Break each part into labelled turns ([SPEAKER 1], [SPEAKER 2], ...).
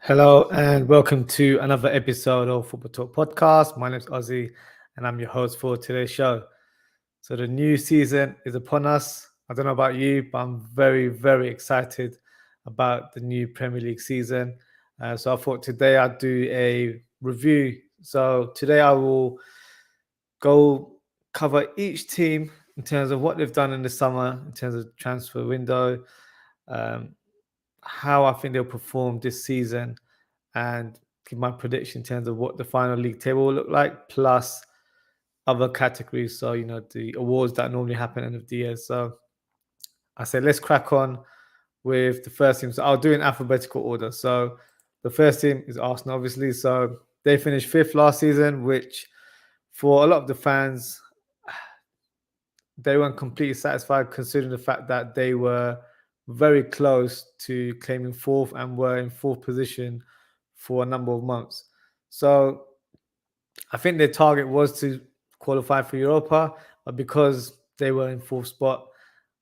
[SPEAKER 1] Hello and welcome to another episode of Football Talk Podcast. My name is Ozzie and I'm your host for today's show. So the new season is upon us. I don't know about you, but I'm very, very excited about the new Premier League season. So I thought today I'd do a review. So today I will go cover each team in terms of what they've done in the summer, in terms of transfer window, um, how I think they'll perform this season, and give my prediction in terms of what the final league table will look like, plus other categories. So, the awards that normally happen at the end of the year. So I said, let's crack on with the first team. So I'll do in alphabetical order. So the first team is Arsenal, obviously. So they finished fifth last season, which for a lot of the fans, they weren't completely satisfied considering the fact that they were very close to claiming fourth and were in fourth position for a number of months. So I think their target was to qualify for Europa, but because they were in fourth spot,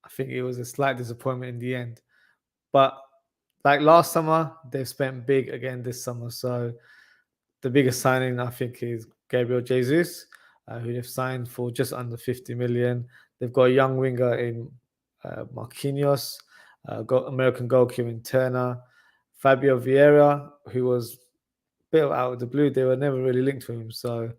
[SPEAKER 1] I think it was a slight disappointment in the end. But like last summer, they've spent big again this summer. So the biggest signing, I think, is Gabriel Jesus, who they've signed for just under 50 million. They've got a young winger in Marquinhos, got American goalkeeper in Turner, Fabio Vieira, who was built out of the blue. They were never really linked to him. So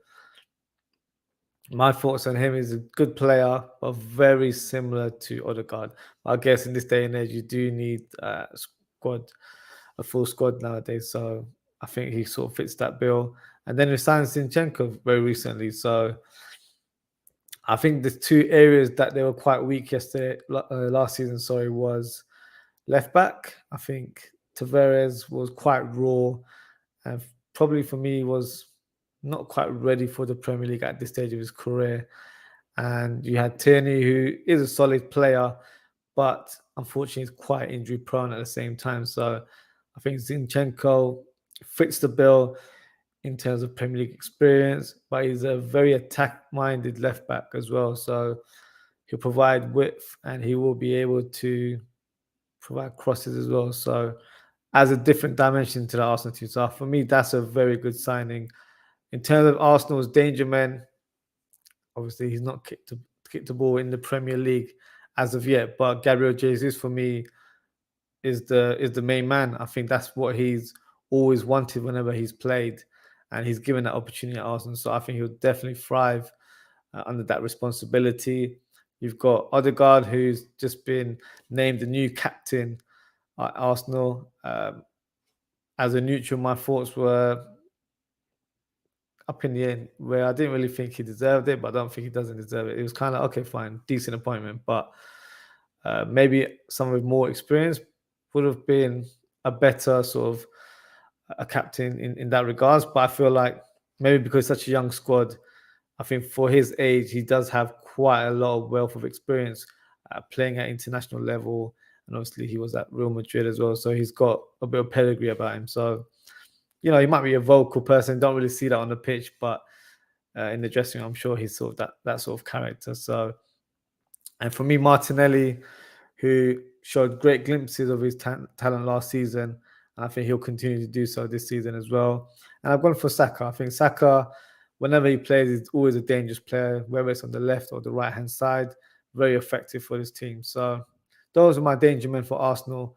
[SPEAKER 1] my thoughts on him is a good player, but very similar to Odegaard. I guess in this day and age, you do need a full squad nowadays. So I think he sort of fits that bill. And then we signed Zinchenko very recently. So I think the two areas that they were quite weak last season, was left back. I think Tavares was quite raw and probably for me was not quite ready for the Premier League at this stage of his career. And you had Tierney, who is a solid player, but unfortunately is quite injury prone at the same time. So I think Zinchenko fits the bill in terms of Premier League experience, but he's a very attack-minded left back as well. So he'll provide width and he will be able to provide crosses as well. So as a different dimension to the Arsenal team. So for me, that's a very good signing. In terms of Arsenal's danger men, obviously he's not kicked the ball in the Premier League as of yet, but Gabriel Jesus for me is the main man. I think that's what he's always wanted whenever he's played, and he's given that opportunity at Arsenal. So I think he'll definitely thrive under that responsibility. You've got Odegaard, who's just been named the new captain at Arsenal. As a neutral, my thoughts were up in the end, where I didn't really think he deserved it, but I don't think he doesn't deserve it. It was kind of, okay, fine, decent appointment, but maybe someone with more experience would have been a better sort of a captain in that regards. But I feel like maybe because such a young squad, I think for his age, he does have quite a lot of wealth of experience playing at international level. And obviously he was at Real Madrid as well. So he's got a bit of pedigree about him. So, he might be a vocal person. Don't really see that on the pitch, but in the dressing room, I'm sure he's sort of that sort of character. So, and for me, Martinelli, who showed great glimpses of his talent last season, and I think he'll continue to do so this season as well. And I've gone for Saka. I think Saka, whenever he plays, is always a dangerous player, whether it's on the left or the right-hand side, very effective for this team. So those are my danger men for Arsenal.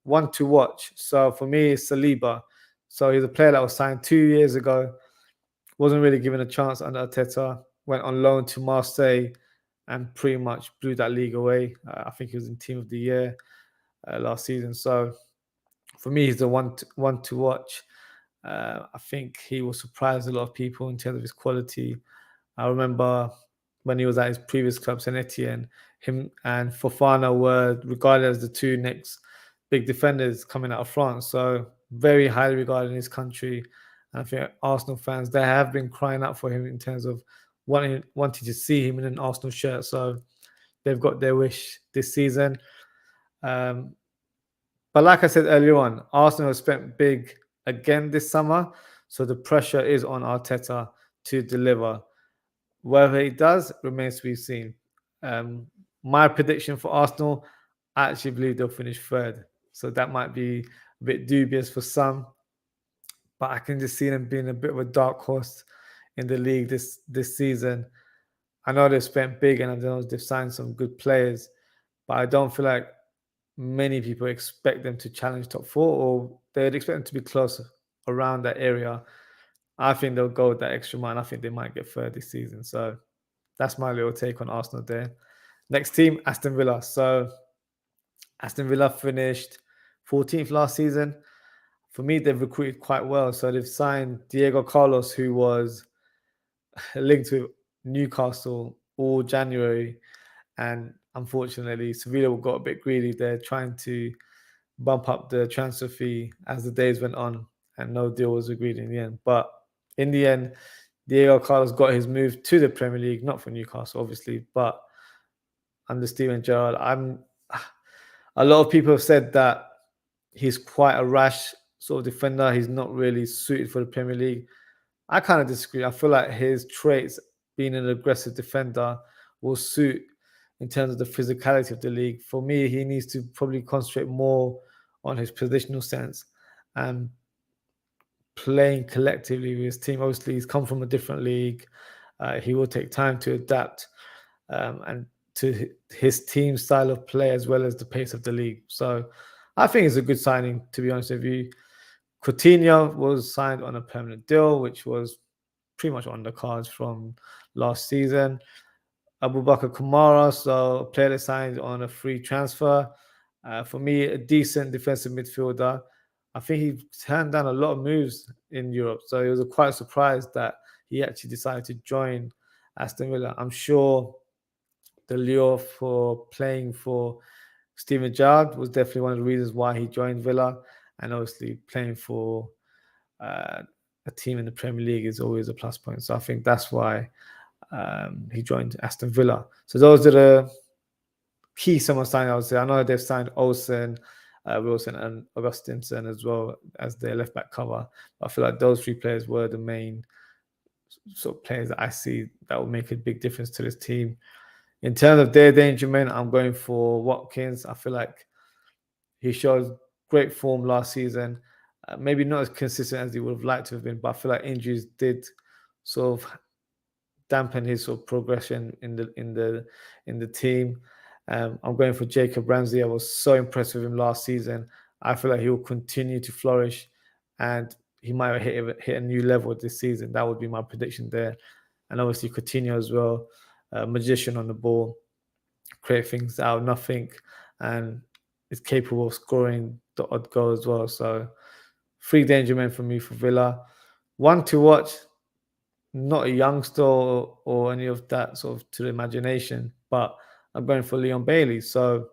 [SPEAKER 1] One to watch. So for me, it's Saliba. So he's a player that was signed 2 years ago, wasn't really given a chance under Arteta, went on loan to Marseille and pretty much blew that league away. I think he was in Team of the Year last season. So for me, he's the one to watch. I think he will surprise a lot of people in terms of his quality. I remember when he was at his previous club, Saint Etienne, him and Fofana were regarded as the two next big defenders coming out of France. So very highly regarded in his country. And I think Arsenal fans, they have been crying out for him in terms of wanting to see him in an Arsenal shirt. So they've got their wish this season. But like I said earlier on, Arsenal has spent big again this summer. So the pressure is on Arteta to deliver. Whether he does remains to be seen. My prediction for Arsenal, I actually believe they'll finish third. So that might be a bit dubious for some. but I can just see them being a bit of a dark horse in the league this season. I know they've spent big and I know they've signed some good players, but I don't feel like many people expect them to challenge top four, or they'd expect them to be close around that area. I think they'll go that extra mile. I think they might get third this season. So that's my little take on Arsenal there. Next team, Aston Villa. So Aston Villa finished 14th last season. For me, they've recruited quite well. So they've signed Diego Carlos, who was linked with Newcastle all January. And unfortunately, Sevilla got a bit greedy. They're trying to bump up the transfer fee as the days went on, and no deal was agreed in the end. But in the end, Diego Carlos got his move to the Premier League, not for Newcastle, obviously, but under Steven Gerrard. A lot of people have said that he's quite a rash sort of defender. He's not really suited for the Premier League. I kind of disagree. I feel like his traits, being an aggressive defender, will suit in terms of the physicality of the league. For me, he needs to probably concentrate more on his positional sense and playing collectively with his team. Obviously, he's come from a different league. He will take time to adapt and to his team style of play as well as the pace of the league. So I think it's a good signing, to be honest with you. Coutinho was signed on a permanent deal, which was pretty much on the cards from last season. Abubakar Kamara, so a player that signed on a free transfer. For me, a decent defensive midfielder. I think he turned down a lot of moves in Europe, so it was quite surprised that he actually decided to join Aston Villa. I'm sure the lure for playing for Steven Gerrard was definitely one of the reasons why he joined Villa, and obviously playing for a team in the Premier League is always a plus point. So I think that's why he joined Aston Villa. So those are the key summer signings, I would say. I know they've signed Olsen, Wilson, and Augustinson as well as their left back cover. But I feel like those three players were the main sort of players that I see that will make a big difference to this team. In terms of their danger men, I'm going for Watkins. I feel like he showed great form last season. Maybe not as consistent as he would have liked to have been, but I feel like injuries did sort of dampen his sort of progression in the team. I'm going for Jacob Ramsey. I was so impressed with him last season. I feel like he will continue to flourish, and he might hit a new level this season. That would be my prediction there. And obviously Coutinho as well, magician on the ball, create things out of nothing, and is capable of scoring the odd goal as well. So 3 danger men for me for Villa. One to watch, not a youngster or any of that sort of to the imagination, but I'm going for Leon Bailey. So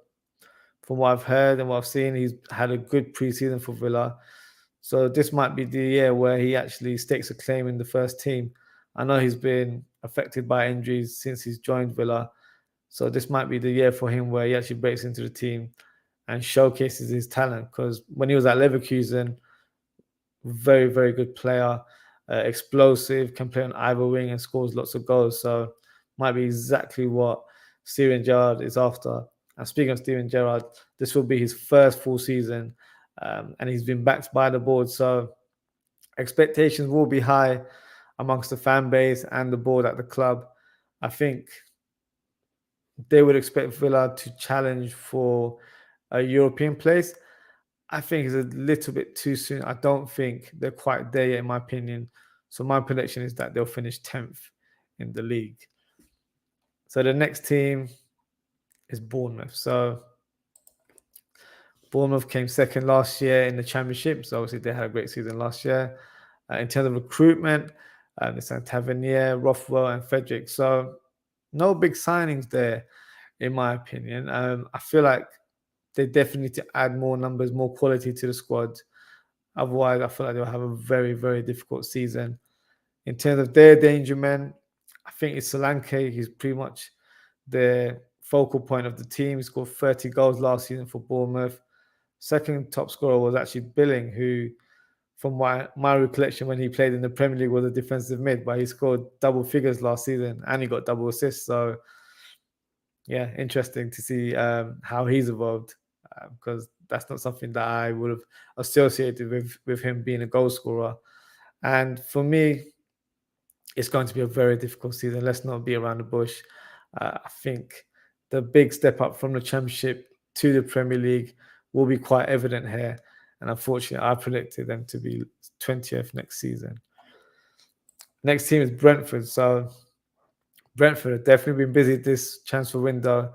[SPEAKER 1] from what I've heard and what I've seen, he's had a good preseason for Villa. So this might be the year where he actually stakes a claim in the first team. I know he's been affected by injuries since he's joined Villa. So this might be the year for him where he actually breaks into the team and showcases his talent. Because when he was at Leverkusen, very, very good player, explosive, can play on either wing and scores lots of goals. So might be exactly what Steven Gerrard is after. And speaking of Steven Gerrard, this will be his first full season, and he's been backed by the board. So expectations will be high amongst the fan base and the board at the club. I think they would expect Villa to challenge for a European place. I think it's a little bit too soon. I don't think they're quite there yet, in my opinion. So my prediction is that they'll finish 10th in the league. So the next team is Bournemouth. So Bournemouth came second last year in the Championship. So obviously they had a great season last year. In terms of recruitment, they signed Tavernier, Rothwell, and Frederick. So no big signings there, in my opinion. I feel like they definitely need to add more numbers, more quality to the squad. Otherwise, I feel like they'll have a very, very difficult season. In terms of their danger men, I think it's Solanke. He's pretty much the focal point of the team. He scored 30 goals last season for Bournemouth. Second top scorer was actually Billing, who, from my recollection, when he played in the Premier League, was a defensive mid, but he scored double figures last season and he got double assists. So, yeah, interesting to see how he's evolved, because that's not something that I would have associated with him being a goal scorer. And for me, it's going to be a very difficult season. Let's not be around the bush. I think the big step up from the Championship to the Premier League will be quite evident here. And unfortunately, I predicted them to be 20th next season. Next team is Brentford. So Brentford have definitely been busy this transfer window.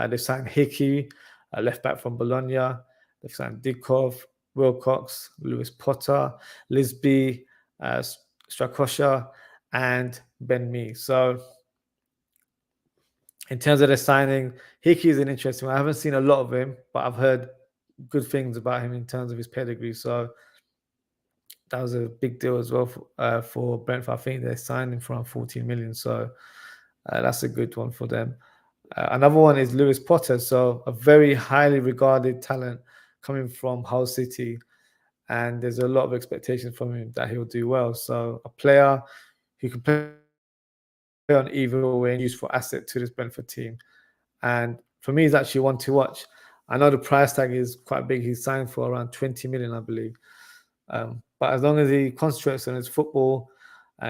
[SPEAKER 1] They've signed Hickey, left back from Bologna. They've signed Dikov, Wilcox, Lewis Potter, Lisby, Strakosha, and Ben Mee. So in terms of the signing, Hickey is an interesting one. I haven't seen a lot of him, but I've heard good things about him in terms of his pedigree. So that was a big deal as well for Brentford. I think they signed him for around 14 million. So that's a good one for them. Another one is Lewis Potter. So a very highly regarded talent coming from Hull City. And there's a lot of expectations from him that he'll do well. So a player who can play on either way and useful asset to this Brentford team. And for me, he's actually one to watch. I know the price tag is quite big. He's signed for around 20 million, I believe. But as long as he concentrates on his football,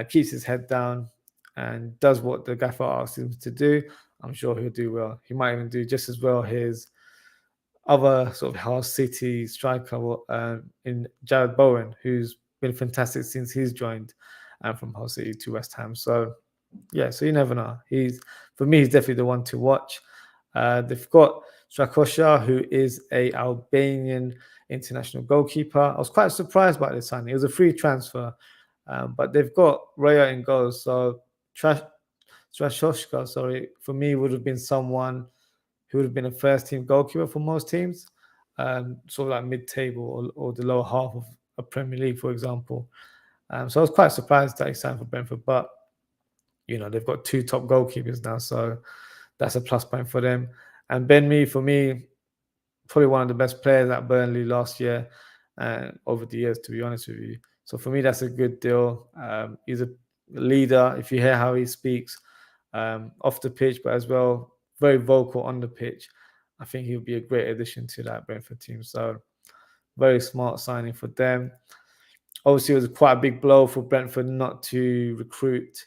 [SPEAKER 1] keeps his head down, and does what the gaffer asks him to do, I'm sure he'll do well. He might even do just as well his other sort of Hull City striker in Jared Bowen, who's been fantastic since he's joined from Hull City to West Ham. So yeah, so you never know. For me, he's definitely the one to watch. They've got Strakosha, who is a Albanian international goalkeeper. I was quite surprised by this signing. It was a free transfer, but they've got Raya in goals. So Strakosha, for me, would have been someone who would have been a first-team goalkeeper for most teams, sort of like mid-table or the lower half of a Premier League, for example. So I was quite surprised that he signed for Brentford, but they've got two top goalkeepers now, so that's a plus point for them. And Ben Mee, for me, probably one of the best players at Burnley last year and over the years, to be honest with you. So for me, that's a good deal. He's a leader. If you hear how he speaks off the pitch, but as well, very vocal on the pitch, I think he'll be a great addition to that Brentford team. So very smart signing for them. Obviously, it was quite a big blow for Brentford not to recruit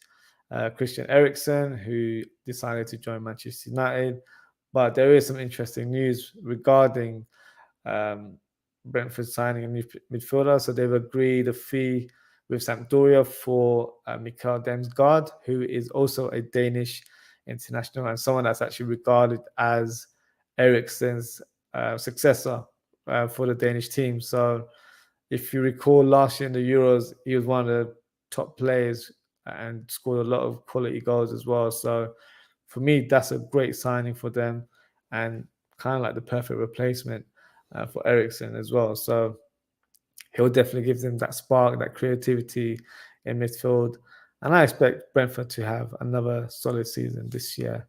[SPEAKER 1] Christian Erickson, who decided to join Manchester United. But there is some interesting news regarding Brentford signing a new midfielder. So they've agreed a fee with Sampdoria for Mikael Damsgaard, who is also a Danish international and someone that's actually regarded as Ericsson's successor for the Danish team. So if you recall last year in the Euros, he was one of the top players and scored a lot of quality goals as well. So for me, that's a great signing for them and kind of like the perfect replacement for Ericsson as well. So he'll definitely give them that spark, that creativity in midfield. And I expect Brentford to have another solid season this year.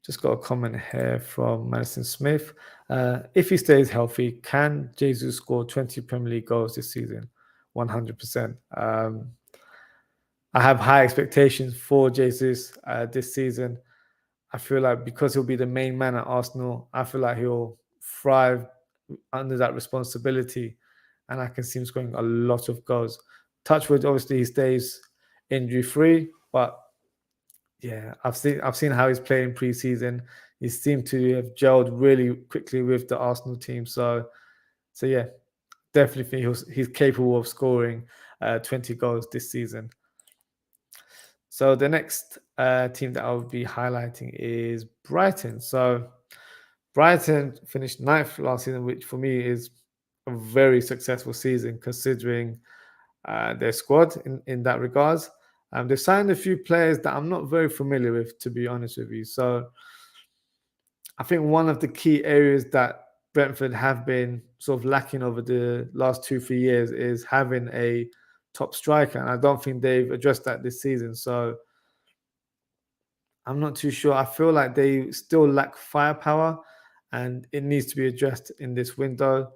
[SPEAKER 1] Just got a comment here from Madison Smith. If he stays healthy, can Jesus score 20 Premier League goals this season? 100%. I have high expectations for Jesus this season. I feel like because he'll be the main man at Arsenal, I feel like he'll thrive under that responsibility. And I can see him scoring a lot of goals. Touchwood, obviously, he stays injury-free, but yeah, I've seen how he's playing pre-season. He seemed to have gelled really quickly with the Arsenal team. So yeah, definitely think he's capable of scoring 20 goals this season. So the next team that I'll be highlighting is Brighton. So Brighton finished 9th last season, which for me is a very successful season considering their squad in that regards. They've signed a few players that I'm not very familiar with, to be honest with you. So I think one of the key areas that Brentford have been sort of lacking over the last 2-3 years is having a top striker. And I don't think they've addressed that this season. So I'm not too sure. I feel like they still lack firepower and it needs to be addressed in this window.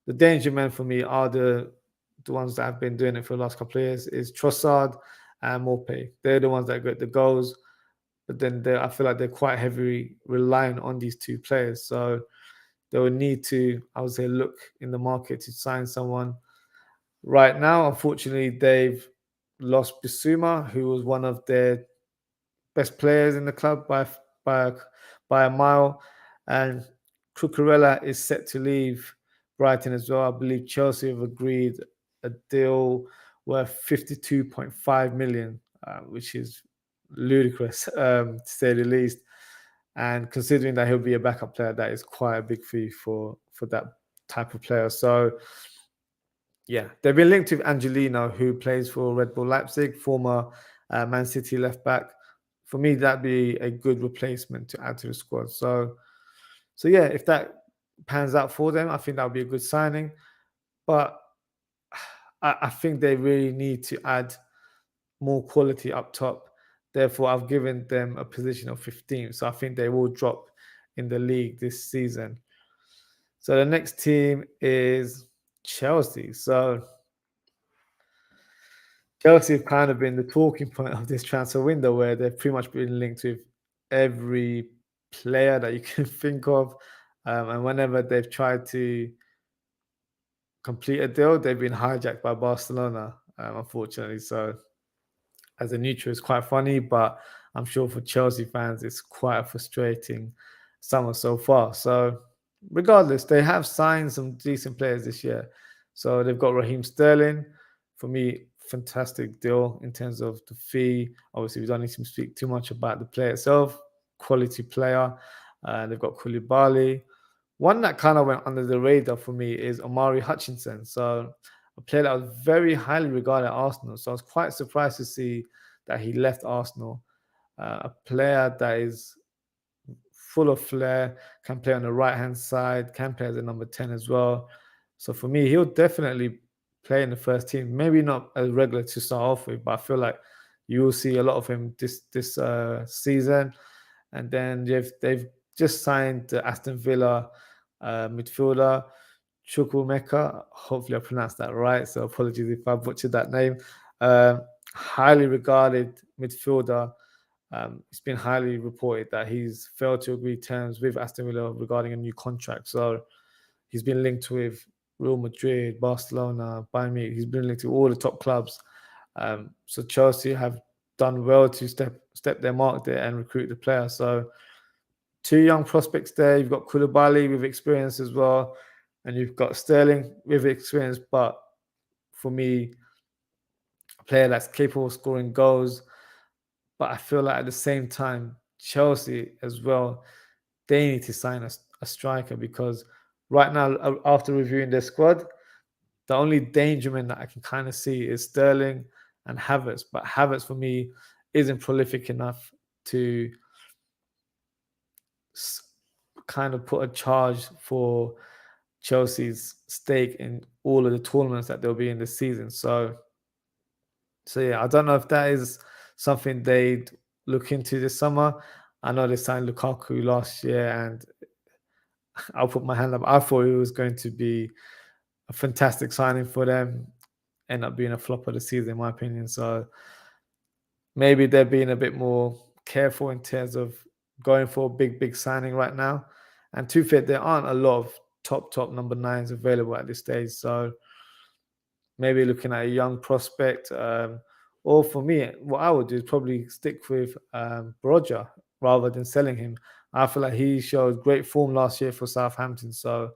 [SPEAKER 1] The danger men for me are the ones that have been doing it for the last couple of years is Trossard and Morpay. They're the ones that get the goals, but then I feel like they're quite heavily relying on these two players. So they will need to, I would say, look in the market to sign someone. Right now, unfortunately, they've lost Bissouma, who was one of their best players in the club by by a mile, and Cucurella is set to leave Brighton as well. I believe Chelsea have agreed a deal worth 52.5 million, which is ludicrous to say the least. And considering that he'll be a backup player, that is quite a big fee for that type of player. So yeah, they've been linked with Angelino, who plays for Red Bull Leipzig, former Man City left back. For me, that'd be a good replacement to add to the squad. So yeah, if that pans out for them, I think that would be a good signing. But I think they really need to add more quality up top. Therefore, I've given them a position of 15th. So I think they will drop in the league this season. So the next team is Chelsea. So Chelsea have kind of been the talking point of this transfer window, where they've pretty much been linked with every player that you can think of. And whenever they've tried to complete a deal, they've been hijacked by Barcelona, unfortunately. So as a neutral, it's quite funny, but I'm sure for Chelsea fans, it's quite a frustrating summer so far. So regardless, they have signed some decent players this year. So they've got Raheem Sterling. For me, fantastic deal in terms of the fee. Obviously, we don't need to speak too much about the player itself. Quality player. They've got Koulibaly. One that kind of went under the radar for me is Omari Hutchinson. So a player that was very highly regarded at Arsenal. So I was quite surprised to see that he left Arsenal. A player that is full of flair, can play on the right-hand side, can play as a number 10 as well. So for me, he'll definitely play in the first team. Maybe not as regular to start off with, but I feel like you will see a lot of him this season. And then they've just signed the Aston Villa midfielder, Chukwumeka. Hopefully I pronounced that right. So apologies if I butchered that name. Highly regarded midfielder. It's been highly reported that he's failed to agree terms with Aston Villa regarding a new contract. So he's been linked with Real Madrid, Barcelona, Bayern Munich. He's been linked to all the top clubs. So Chelsea have done well to step their mark there and recruit the player. So two young prospects there. You've got Koulibaly with experience as well, and you've got Sterling with experience. But for me, a player that's capable of scoring goals. But I feel like at the same time, Chelsea as well, they need to sign a striker, because right now, after reviewing their squad, the only dangerman that I can kind of see is Sterling and Havertz. But Havertz, for me, isn't prolific enough to kind of put a charge for Chelsea's stake in all of the tournaments that they'll be in this season. So yeah, I don't know if that is something they'd look into this summer. I know they signed Lukaku last year, and I'll put my hand up. I thought it was going to be a fantastic signing for them. End up being a flop of the season, in my opinion. So maybe they're being a bit more careful in terms of going for a big signing right now. And to be fair, there aren't a lot of top number 9s available at this stage. So maybe looking at a young prospect. Or for me, what I would do is probably stick with Broja rather than selling him. I feel like he showed great form last year for Southampton. So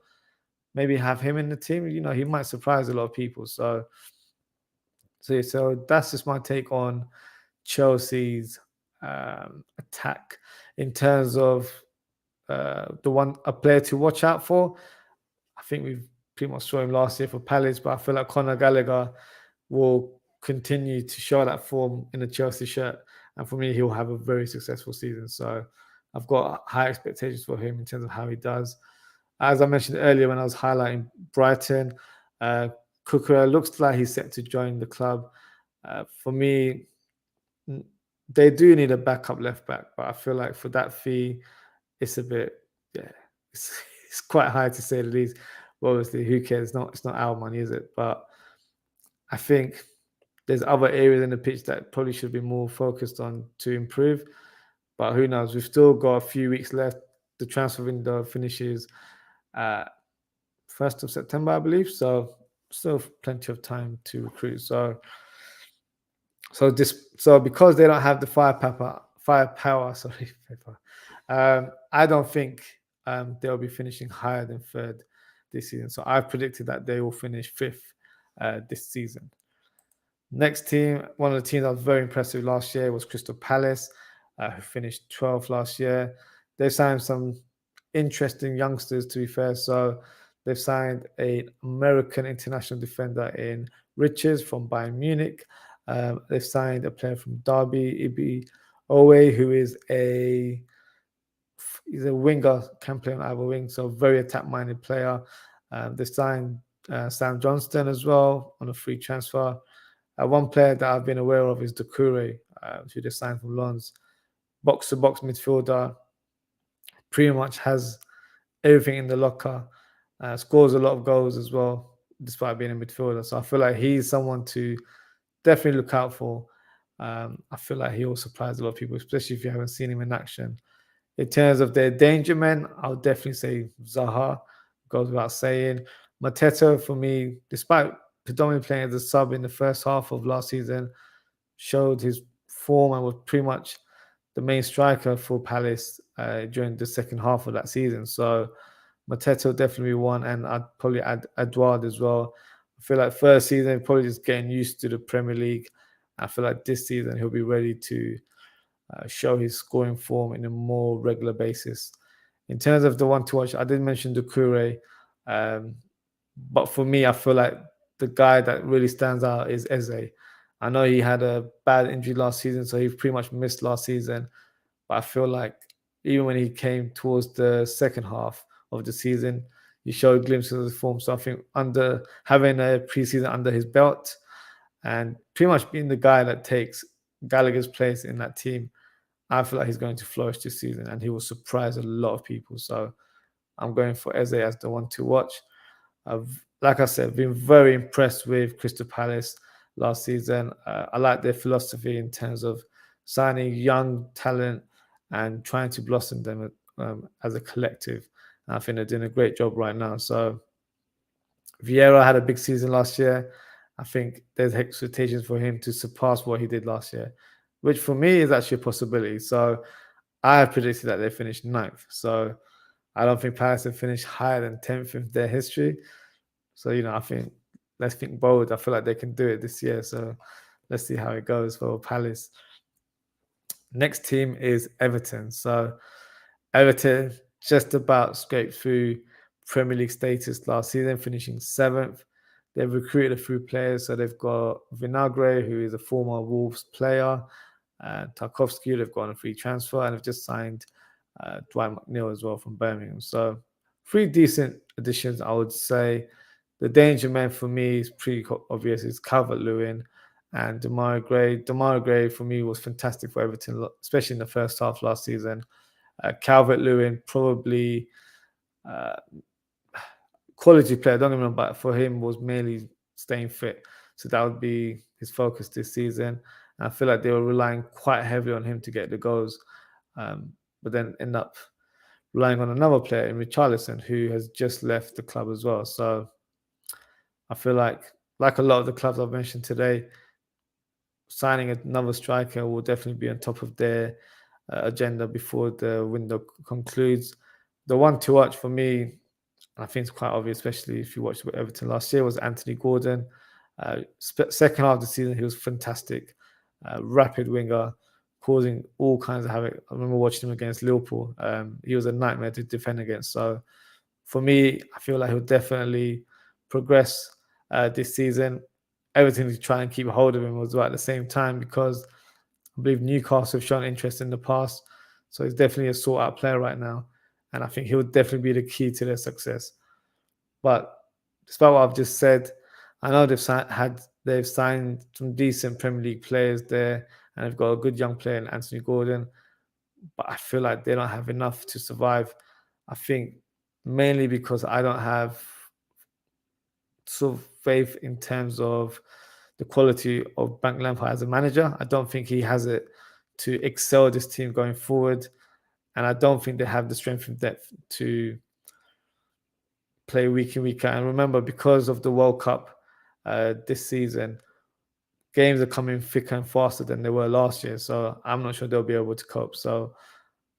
[SPEAKER 1] maybe have him in the team. You know, he might surprise a lot of people. So that's just my take on Chelsea's attack in terms of a player to watch out for. I think we've pretty much saw him last year for Palace, but I feel like Conor Gallagher will continue to show that form in the Chelsea shirt, and for me, he'll have a very successful season. So I've got high expectations for him in terms of how he does. As I mentioned earlier when I was highlighting Brighton, Cucurella looks like he's set to join the club. For me, they do need a backup left back, but I feel like for that fee, it's a bit, it's quite high to say the least. Well, obviously, who cares? It's not our money, is it? But I think there's other areas in the pitch that probably should be more focused on to improve. But who knows? We've still got a few weeks left. The transfer window finishes 1st of September, I believe. So still plenty of time to recruit. So because they don't have the firepower, sorry, I don't think they'll be finishing higher than third this season. So I've predicted that they will finish fifth this season. Next team, one of the teams I was very impressed with last year was Crystal Palace, who finished 12th last year. They signed some interesting youngsters, to be fair. So they've signed an American international defender in Richards from Bayern Munich. They've signed a player from Derby, Ibi Owe, who is he's a winger, can play on either wing, so very attack-minded player. They signed Sam Johnston as well on a free transfer. One player that I've been aware of is Doucouré, who they signed from Lens. Box-to-box midfielder, pretty much has everything in the locker, scores a lot of goals as well, despite being a midfielder. So I feel like he's someone to definitely look out for. I feel like he will surprise a lot of people, especially if you haven't seen him in action. In terms of their danger men, I would definitely say Zaha, goes without saying. Mateta, for me, despite predominantly playing as a sub in the first half of last season, showed his form and was pretty much the main striker for Palace during the second half of that season. So Mateta definitely one, and I'd probably add Edouard as well. I feel like first season, probably just getting used to the Premier League. I feel like this season he'll be ready to show his scoring form in a more regular basis. In terms of the one to watch, I did mention Doucouré, but for me, I feel like the guy that really stands out is Eze. I know he had a bad injury last season, so he pretty much missed last season. But I feel like even when he came towards the second half of the season, he showed glimpses of his form. So I think under having a preseason under his belt and pretty much being the guy that takes Gallagher's place in that team, I feel like he's going to flourish this season and he will surprise a lot of people. So I'm going for Eze as the one to watch. Like I said, been very impressed with Crystal Palace last season. I like their philosophy in terms of signing young talent and trying to blossom them as a collective. And I think they're doing a great job right now. So Vieira had a big season last year. I think there's expectations for him to surpass what he did last year, which for me is actually a possibility. So I have predicted that they finish 9th. So I don't think Palace have finished higher than 10th in their history. So, I think let's think bold. I feel like they can do it this year. So let's see how it goes for Palace. Next team is Everton. So Everton just about scraped through Premier League status last season, finishing 7th. They've recruited a few players. So they've got Vinagre, who is a former Wolves player, and Tarkovsky, they've got on a free transfer, and they've just signed Dwight McNeil as well from Birmingham. So 3 decent additions, I would say. The danger man for me is pretty obvious. It's Calvert-Lewin and Demarai Gray. Demarai Gray for me was fantastic for Everton, especially in the first half last season. Calvert-Lewin probably quality player, don't get me wrong, but for him was mainly staying fit. So that would be his focus this season. And I feel like they were relying quite heavily on him to get the goals, but then end up relying on another player in Richarlison, who has just left the club as well. So I feel like a lot of the clubs I've mentioned today, signing another striker will definitely be on top of their agenda before the window concludes. The one to watch for me, I think it's quite obvious, especially if you watched Everton last year, was Anthony Gordon. Second half of the season, he was fantastic. Rapid winger, causing all kinds of havoc. I remember watching him against Liverpool. He was a nightmare to defend against. So for me, I feel like he'll definitely progress this season. Everton to try and keep hold of him as well at the same time, because I believe Newcastle have shown interest in the past. So he's definitely a sought-out player right now. And I think he'll definitely be the key to their success. But despite what I've just said, I know they've signed some decent Premier League players there, and they've got a good young player in Anthony Gordon. But I feel like they don't have enough to survive. I think mainly because I don't have sort of faith in terms of the quality of Frank Lampard as a manager. I don't think he has it to excel this team going forward. And I don't think they have the strength and depth to play week in, week out. And remember, because of the World Cup this season, games are coming thicker and faster than they were last year. So I'm not sure they'll be able to cope. So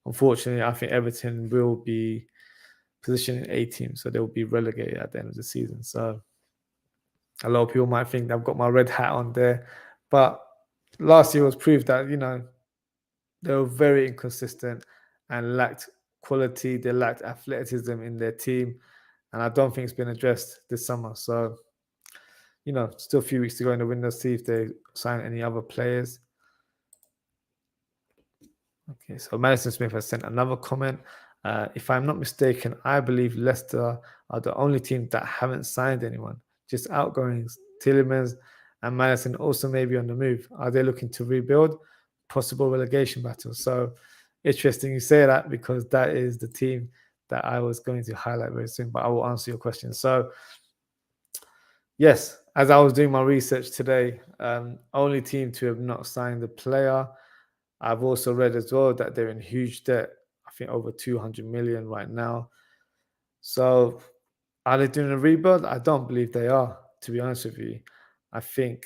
[SPEAKER 1] unfortunately, I think Everton will be positioned in 18, so they'll be relegated at the end of the season. So a lot of people might think I've got my red hat on there, but last year was proof that, you know, they were very inconsistent and lacked quality. They lacked athleticism in their team, and I don't think it's been addressed this summer. So, you know, still a few weeks to go in the window, see if they sign any other players. Okay, so Madison Smith has sent another comment. If I'm not mistaken, I believe Leicester are the only team that haven't signed anyone, just outgoings. Tielemans and Madison also may be on the move. Are they looking to rebuild? Possible relegation battle. So interesting you say that, because that is the team that I was going to highlight very soon, but I will answer your question. So yes, as I was doing my research today, only team to have not signed a player. I've also read as well that they're in huge debt. I think over 200 million right now. So are they doing a rebuild? I don't believe they are, to be honest with you. I think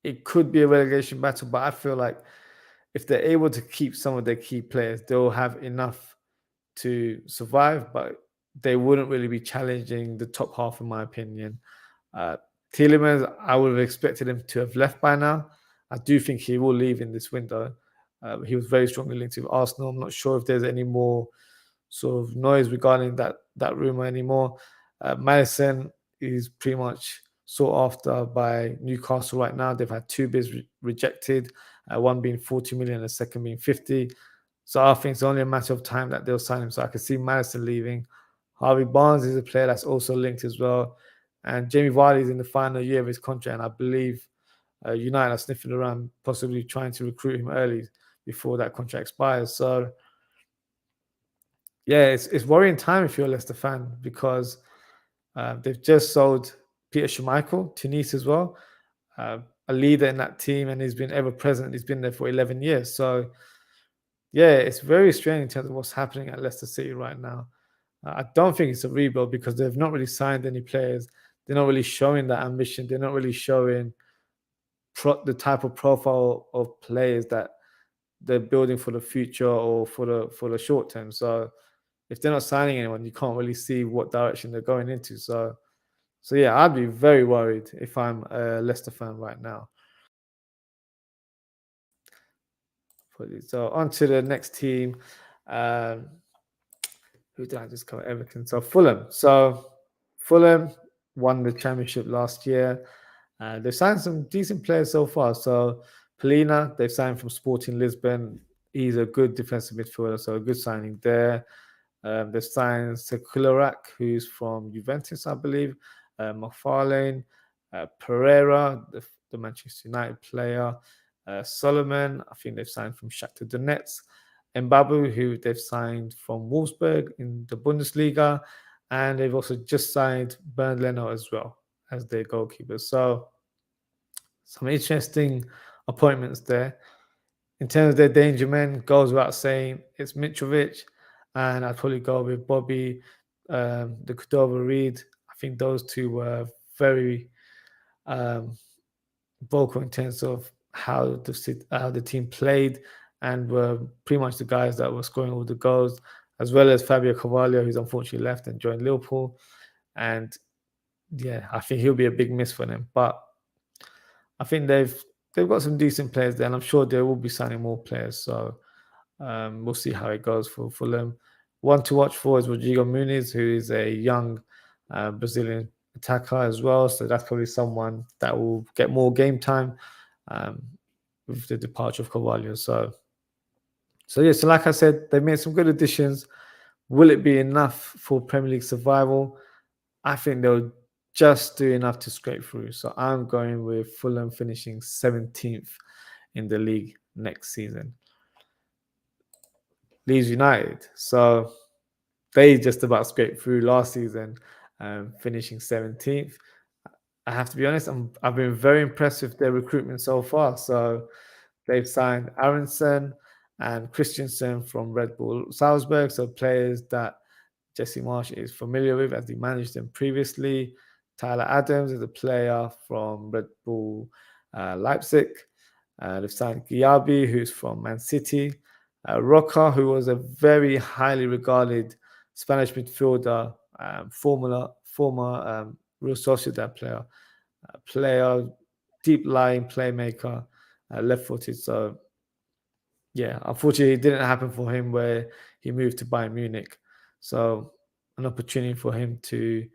[SPEAKER 1] it could be a relegation battle, but I feel like if they're able to keep some of their key players, they'll have enough to survive, but they wouldn't really be challenging the top half, in my opinion. Tielemans, I would have expected him to have left by now. I do think he will leave in this window. He was very strongly linked to Arsenal. I'm not sure if there's any more sort of noise regarding that rumor anymore. Madison is pretty much sought after by Newcastle right now. They've had two bids rejected, one being 40 million, the second being 50. So I think it's only a matter of time that they'll sign him. So I can see Madison leaving. Harvey Barnes is a player that's also linked as well. And Jamie Vardy is in the final year of his contract, and I believe United are sniffing around, possibly trying to recruit him early before that contract expires. So yeah, it's worrying time if you're a Leicester fan, because they've just sold Peter Schmeichel to Nice as well, a leader in that team, and he's been ever present. He's been there for 11 years. So yeah, it's very strange in terms of what's happening at Leicester City right now. I don't think it's a rebuild, because they've not really signed any players. They're not really showing that ambition. They're not really showing the type of profile of players that they're building for the future or for the short term. So if they're not signing anyone, you can't really see what direction they're going into. So yeah, I'd be very worried if I'm a Leicester fan right now. So on to the next team. Who did I just cover? Everton. So Fulham. So Fulham won the championship last year. They've signed some decent players so far. So Polina, they've signed from Sporting Lisbon. He's a good defensive midfielder, so a good signing there. They've signed Sekularak, who's from Juventus, I believe. McFarlane, Pereira, the Manchester United player. Solomon, I think they've signed from Shakhtar Donetsk. Mbabu, who they've signed from Wolfsburg in the Bundesliga. And they've also just signed Bernd Leno as well as their goalkeeper. So some interesting appointments there. In terms of their danger men, goes without saying, it's Mitrovic, and I'd probably go with Bobby, the Cordova Reed. I think those two were very vocal in terms of how the team played, and were pretty much the guys that were scoring all the goals, as well as Fabio Cavalia, who's unfortunately left and joined Liverpool. And yeah, I think he'll be a big miss for them. But I think they've got some decent players there, and I'm sure they will be signing more players. So we'll see how it goes for Fulham. One to watch for is Rodrigo Muniz, who is a young Brazilian attacker as well. So that's probably someone that will get more game time with the departure of Carvalho. So yeah, so like I said, they made some good additions. Will it be enough for Premier League survival? I think they'll just do enough to scrape through. So I'm going with Fulham finishing 17th in the league next season. Leeds United. So they just about scraped through last season, finishing 17th. I have to be honest, I've been very impressed with their recruitment so far. So they've signed Erickson and Christensen from Red Bull Salzburg, so players that Jesse Marsh is familiar with as he managed them previously. Tyler Adams is a player from Red Bull Leipzig. They've signed Giabi, who's from Man City. Roca, who was a very highly regarded Spanish midfielder, former Real Sociedad player, deep lying playmaker, left-footed. So, yeah, unfortunately, it didn't happen for him where he moved to Bayern Munich. So, an opportunity for him to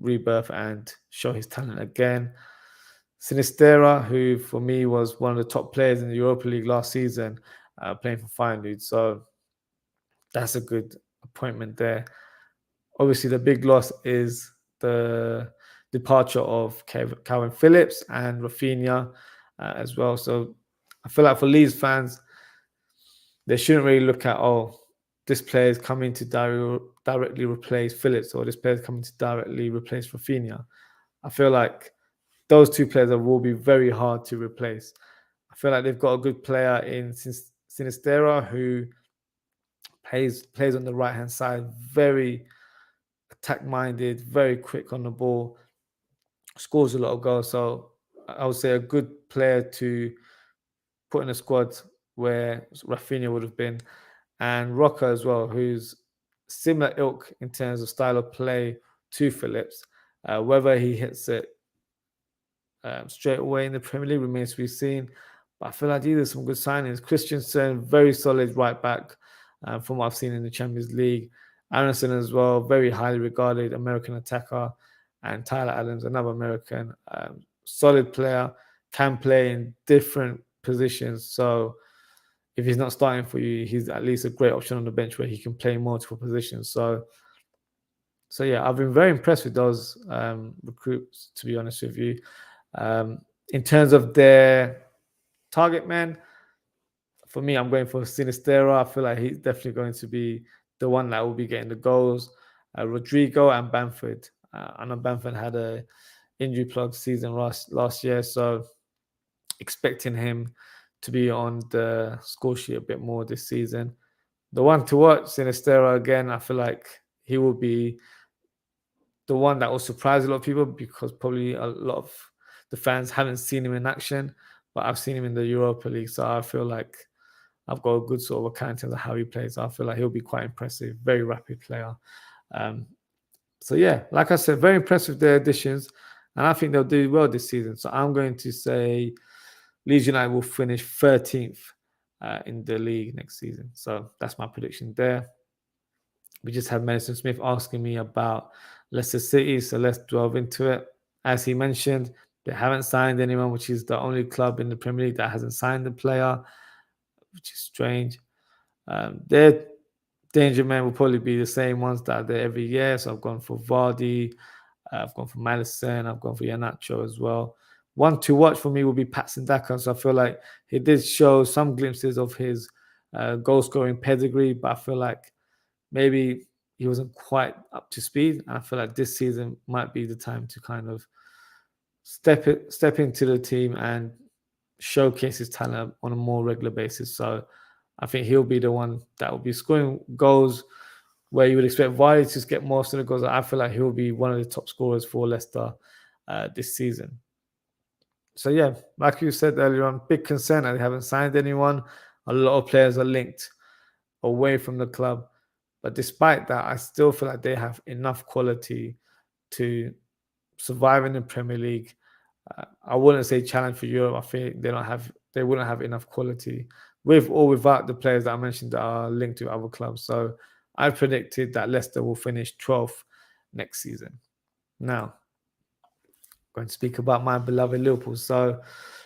[SPEAKER 1] rebirth and show his talent again. Sinistera, who for me was one of the top players in the Europa League last season, playing for Feyenoord. So that's a good appointment there. Obviously, the big loss is the departure of Calvin Phillips and Rafinha as well. So I feel like for Leeds fans, they shouldn't really look at, this player is coming to directly replace Phillips, or this player is coming to directly replace Rafinha. I feel like those two players will be very hard to replace. I feel like they've got a good player in Sinistera who plays on the right-hand side, very attack-minded, very quick on the ball, scores a lot of goals. So I would say a good player to put in a squad where Rafinha would have been. And Roca as well, who's similar ilk in terms of style of play to Phillips. Whether he hits it straight away in the Premier League remains to be seen. But I feel like these are some good signings. Christensen, very solid right back from what I've seen in the Champions League. Erickson as well, very highly regarded American attacker. And Tyler Adams, another American, solid player, can play in different positions. So if he's not starting for you, he's at least a great option on the bench where he can play multiple positions. So yeah, I've been very impressed with those recruits, to be honest with you. In terms of their target man, for me, I'm going for Sinistera. I feel like he's definitely going to be the one that will be getting the goals. Rodrigo and Bamford. I know Bamford had a injury-plagued season last year, so expecting him to be on the score sheet a bit more this season. The one to watch, Sinistera, again, I feel like he will be the one that will surprise a lot of people because probably a lot of the fans haven't seen him in action, but I've seen him in the Europa League, so I feel like I've got a good sort of account of how he plays. I feel like he'll be quite impressive, very rapid player. So yeah, like I said, very impressed with their additions, and I think they'll do well this season. So I'm going to say Leeds United will finish 13th in the league next season. So that's my prediction there. We just had Madison Smith asking me about Leicester City, so let's delve into it. As he mentioned, they haven't signed anyone, which is the only club in the Premier League that hasn't signed a player, which is strange. Their danger men will probably be the same ones that are there every year. So I've gone for Vardy, I've gone for Madison, I've gone for Iheanacho as well. One to watch for me will be Patson Daka. So I feel like he did show some glimpses of his goal-scoring pedigree, but I feel like maybe he wasn't quite up to speed. And I feel like this season might be the time to kind of step into the team and showcase his talent on a more regular basis. So I think he'll be the one that will be scoring goals where you would expect Vardy to get most of the goals. I feel like he'll be one of the top scorers for Leicester this season. So yeah, like you said earlier on, big concern that they haven't signed anyone. A lot of players are linked away from the club. But despite that, I still feel like they have enough quality to survive in the Premier League. I wouldn't say challenge for Europe. I think they wouldn't have enough quality with or without the players that I mentioned that are linked to other clubs. So I predicted that Leicester will finish 12th next season. Now, I'm going to speak about my beloved Liverpool. So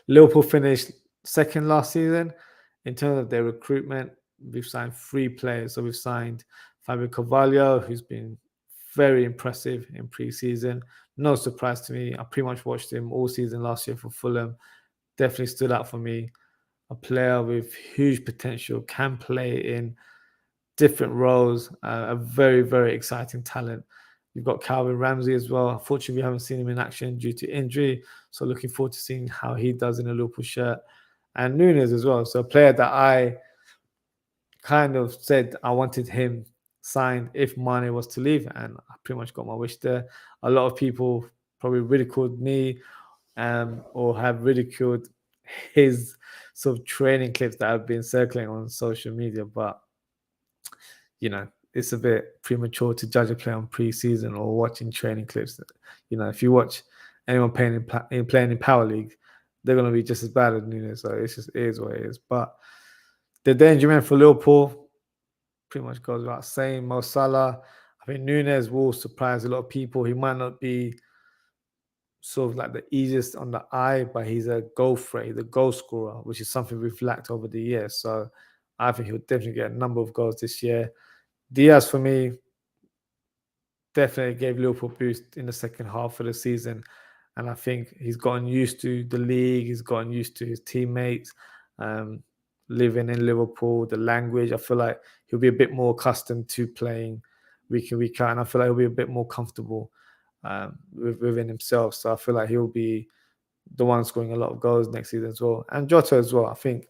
[SPEAKER 1] Liverpool finished second last season in terms of their recruitment. We've signed 3 players. So we've signed Fabio Cavalia, who's been very impressive in pre-season. No surprise to me. I pretty much watched him all season last year for Fulham. Definitely stood out for me. A player with huge potential, can play in different roles, a very, very exciting talent. You've got Calvin Ramsey as well. Unfortunately, we haven't seen him in action due to injury. So looking forward to seeing how he does in a Liverpool shirt. And Nunes as well. So a player that I kind of said I wanted him signed if Mane was to leave, and I pretty much got my wish there. A lot of people probably ridiculed me or have ridiculed his sort of training clips that have been circling on social media, but it's a bit premature to judge a player on pre-season or watching training clips. If you watch anyone playing in Power League, they're going to be just as bad as Nunes. So it is what it is. But the danger man for Liverpool pretty much goes without saying. Mo Salah, I think Nunes will surprise a lot of people. He might not be sort of like the easiest on the eye, but he's a goal threat, he's a goal scorer, which is something we've lacked over the years. So I think he'll definitely get a number of goals this year. Diaz, for me, definitely gave Liverpool a boost in the second half of the season. And I think he's gotten used to the league, he's gotten used to his teammates, living in Liverpool, the language. I feel like he'll be a bit more accustomed to playing week in, week out. And I feel like he'll be a bit more comfortable within himself. So I feel like he'll be the one scoring a lot of goals next season as well. And Jota as well. I think,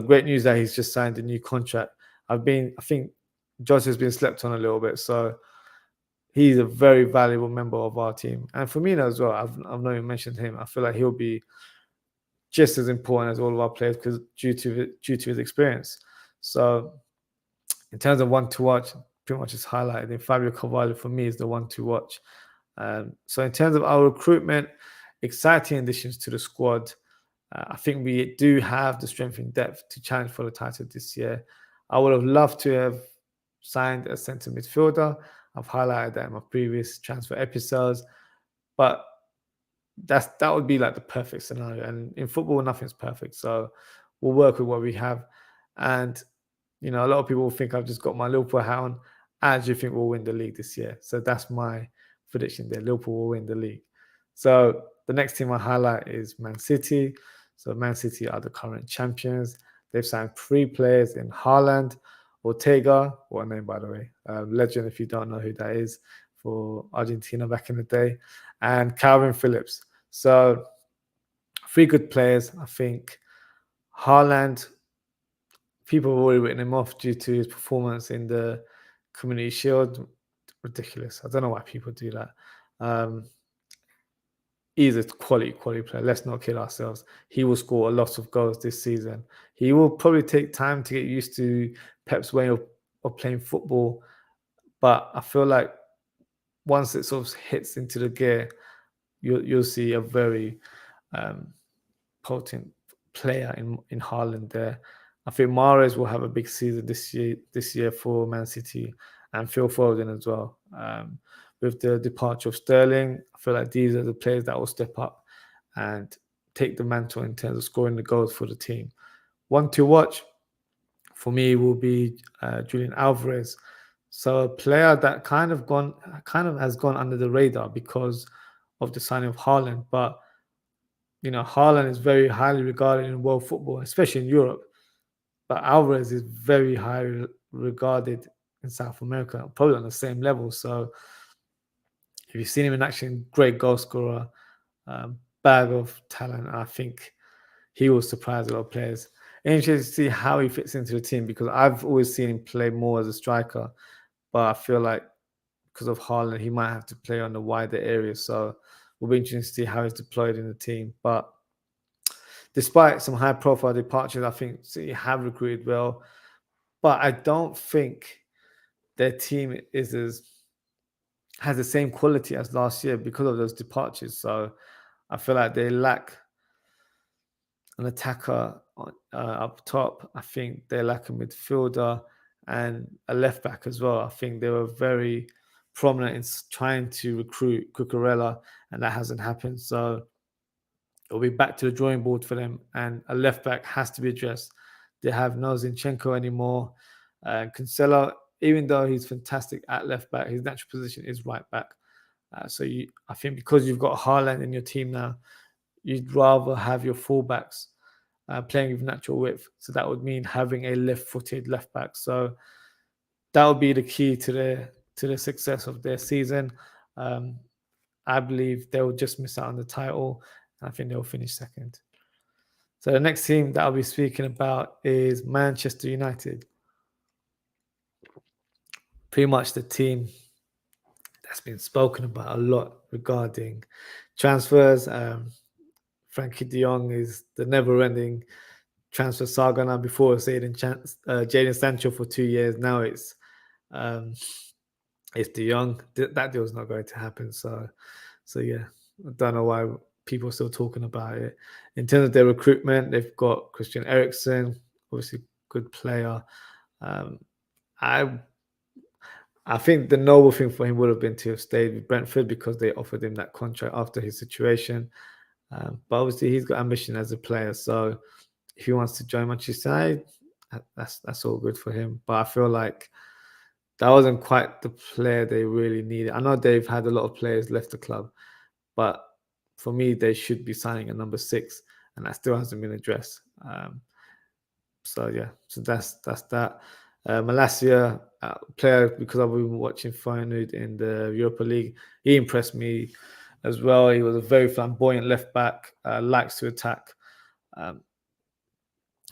[SPEAKER 1] great news that he's just signed a new contract. I think Jota's been slept on a little bit. So he's a very valuable member of our team. And Firmino as well. I've not even mentioned him. I feel like he'll be just as important as all of our players because due to his experience. So in terms of one to watch, pretty much it's highlighted. And Fabio Cavalia for me is the one to watch. So in terms of our recruitment, exciting additions to the squad. I think we do have the strength and depth to challenge for the title this year. I would have loved to have signed a centre midfielder. I've highlighted that in my previous transfer episodes, but that would be like the perfect scenario. And in football, nothing's perfect, so we'll work with what we have. And a lot of people will think I've just got my Liverpool hat on. I actually think we'll win the league this year. So that's my prediction there. Liverpool will win the league. So the next team I highlight is Man City. So Man City are the current champions. They've signed 3 players in Haaland, Ortega, what a name by the way, legend if you don't know who that is, for Argentina back in the day, and Calvin Phillips. So 3 good players. I think Haaland, people have already written him off due to his performance in the Community Shield. Ridiculous. I don't know why people do that. He's a quality player. Let's not kid ourselves. He will score a lot of goals this season. He will probably take time to get used to Pep's way of playing football. But I feel like once it sort of hits into the gear, you'll see a very potent player in Haaland there. I think Mahrez will have a big season this year for Man City, and Phil Foden as well. With the departure of Sterling, I feel like these are the players that will step up and take the mantle in terms of scoring the goals for the team. One to watch for me will be Julian Alvarez. So a player that kind of has gone under the radar because of the signing of Haaland, but Haaland is very highly regarded in world football, especially in Europe. But Alvarez is very highly regarded in South America, probably on the same level. So if you've seen him in action, great goal scorer, bag of talent. I think he will surprise a lot of players. Interesting to see how he fits into the team because I've always seen him play more as a striker, but I feel like because of Haaland, he might have to play on the wider area. So we'll be interesting to see how he's deployed in the team. But despite some high-profile departures, I think City have recruited well. But I don't think their team has the same quality as last year because of those departures. So I feel like they lack an attacker up top. I think they lack a midfielder and a left back as well. I think they were very prominent in trying to recruit Cucurella, and that hasn't happened. So it'll be back to the drawing board for them, and a left back has to be addressed. They have no Zinchenko anymore. Cancelo, even though he's fantastic at left back, his natural position is right back. I think because you've got Haaland in your team now, you'd rather have your fullbacks playing with natural width. So that would mean having a left-footed left back. So that would be the key to the success of their season. I believe they will just miss out on the title. I think they'll finish second. So the next team that I'll be speaking about is Manchester United. pretty much the team that's been spoken about a lot regarding transfers. Frankie de Jong is the never-ending transfer saga now. Before it was Jadon Sancho for 2 years. Now um, it's de Jong. That deal's not going to happen. So yeah, I don't know why people are still talking about it. In terms of their recruitment, they've got Christian Erickson, obviously good player. I I think the noble thing for him would have been to have stayed with Brentford because they offered him that contract after his situation. But obviously, he's got ambition as a player. So if he wants to join Manchester United, that's all good for him. But I feel like that wasn't quite the player they really needed. I know they've had a lot of players left the club, but for me, they should be signing a number 6, and that still hasn't been addressed. So yeah, so that's that. Malacia, player because I've been watching Feyenoord in the Europa League. He impressed me as well. He was a very flamboyant left back, likes to attack,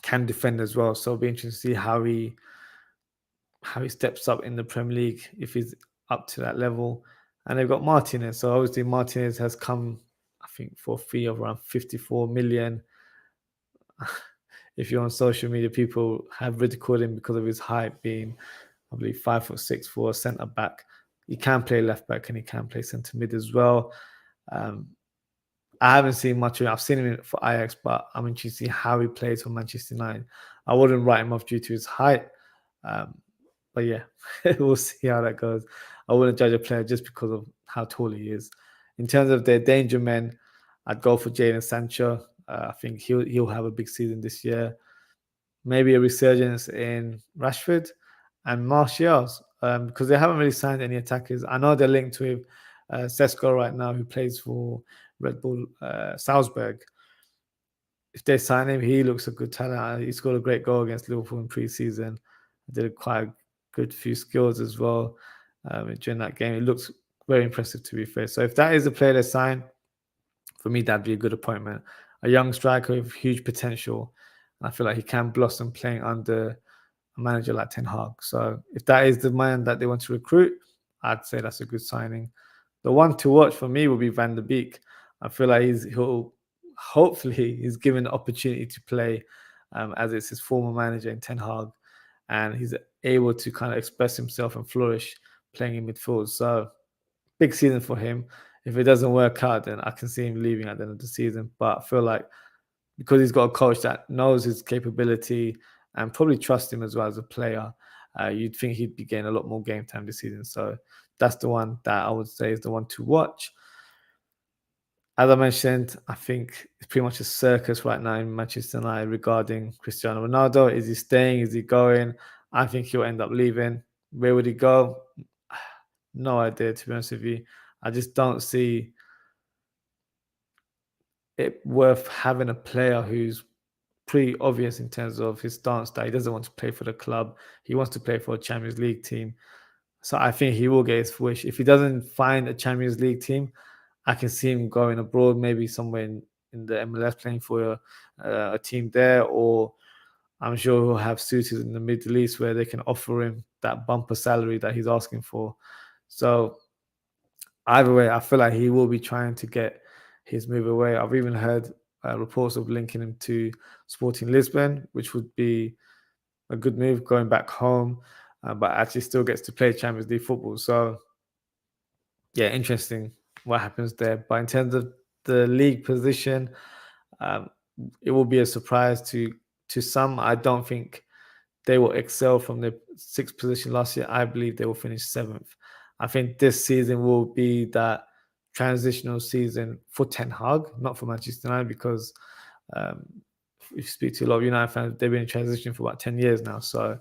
[SPEAKER 1] can defend as well. So it'll be interesting to see how he steps up in the Premier League if he's up to that level. And they've got Martinez. So obviously Martinez has come, I think, for a fee of around 54 million. If you're on social media, people have ridiculed him because of his height being, I believe, 5'6" for a centre back. He can play left back and he can play centre mid as well. I haven't seen much of it. I've seen him for Ajax, but I'm interested to see how he plays for Manchester United. I wouldn't write him off due to his height. But yeah, we'll see how that goes. I wouldn't judge a player just because of how tall he is. In terms of their danger men, I'd go for Jadon Sancho. I think he'll have a big season this year. Maybe a resurgence in Rashford and Martial, because they haven't really signed any attackers. I know they're linked with Sesko right now, who plays for Red Bull Salzburg. If they sign him, he looks a good talent. He scored a great goal against Liverpool in pre-season. Did quite a good few skills as well during that game. It looks very impressive, to be fair. So if that is the player they sign, for me, that'd be a good appointment. A young striker with huge potential. And I feel like he can blossom playing under a manager like Ten Hag. So if that is the man that they want to recruit, I'd say that's a good signing. The one to watch for me will be Van der Beek. I feel like he's given the opportunity to play as it's his former manager in Ten Hag, and he's able to kind of express himself and flourish playing in midfield. So big season for him. If it doesn't work out, then I can see him leaving at the end of the season. But I feel like because he's got a coach that knows his capability and probably trusts him as well as a player, you'd think he'd be getting a lot more game time this season. So that's the one that I would say is the one to watch. As I mentioned, I think it's pretty much a circus right now in Manchester United regarding Cristiano Ronaldo. Is he staying? Is he going? I think he'll end up leaving. Where would he go? No idea, to be honest with you. I just don't see it worth having a player who's pretty obvious in terms of his stance that he doesn't want to play for the club. He wants to play for a Champions League team. So I think he will get his wish. If he doesn't find a Champions League team, I can see him going abroad, maybe somewhere in the MLS playing for a team there, or I'm sure he'll have suitors in the Middle East where they can offer him that bumper salary that he's asking for. So either way, I feel like he will be trying to get his move away. I've even heard reports of linking him to Sporting Lisbon, which would be a good move going back home, but actually still gets to play Champions League football. So yeah, interesting what happens there. But in terms of the league position, it will be a surprise to some. I don't think they will excel from the 6th position last year. I believe they will finish 7th. I think this season will be that transitional season for Ten Hag, not for Manchester United, because if you speak to a lot of United fans, they've been in transition for about 10 years now. So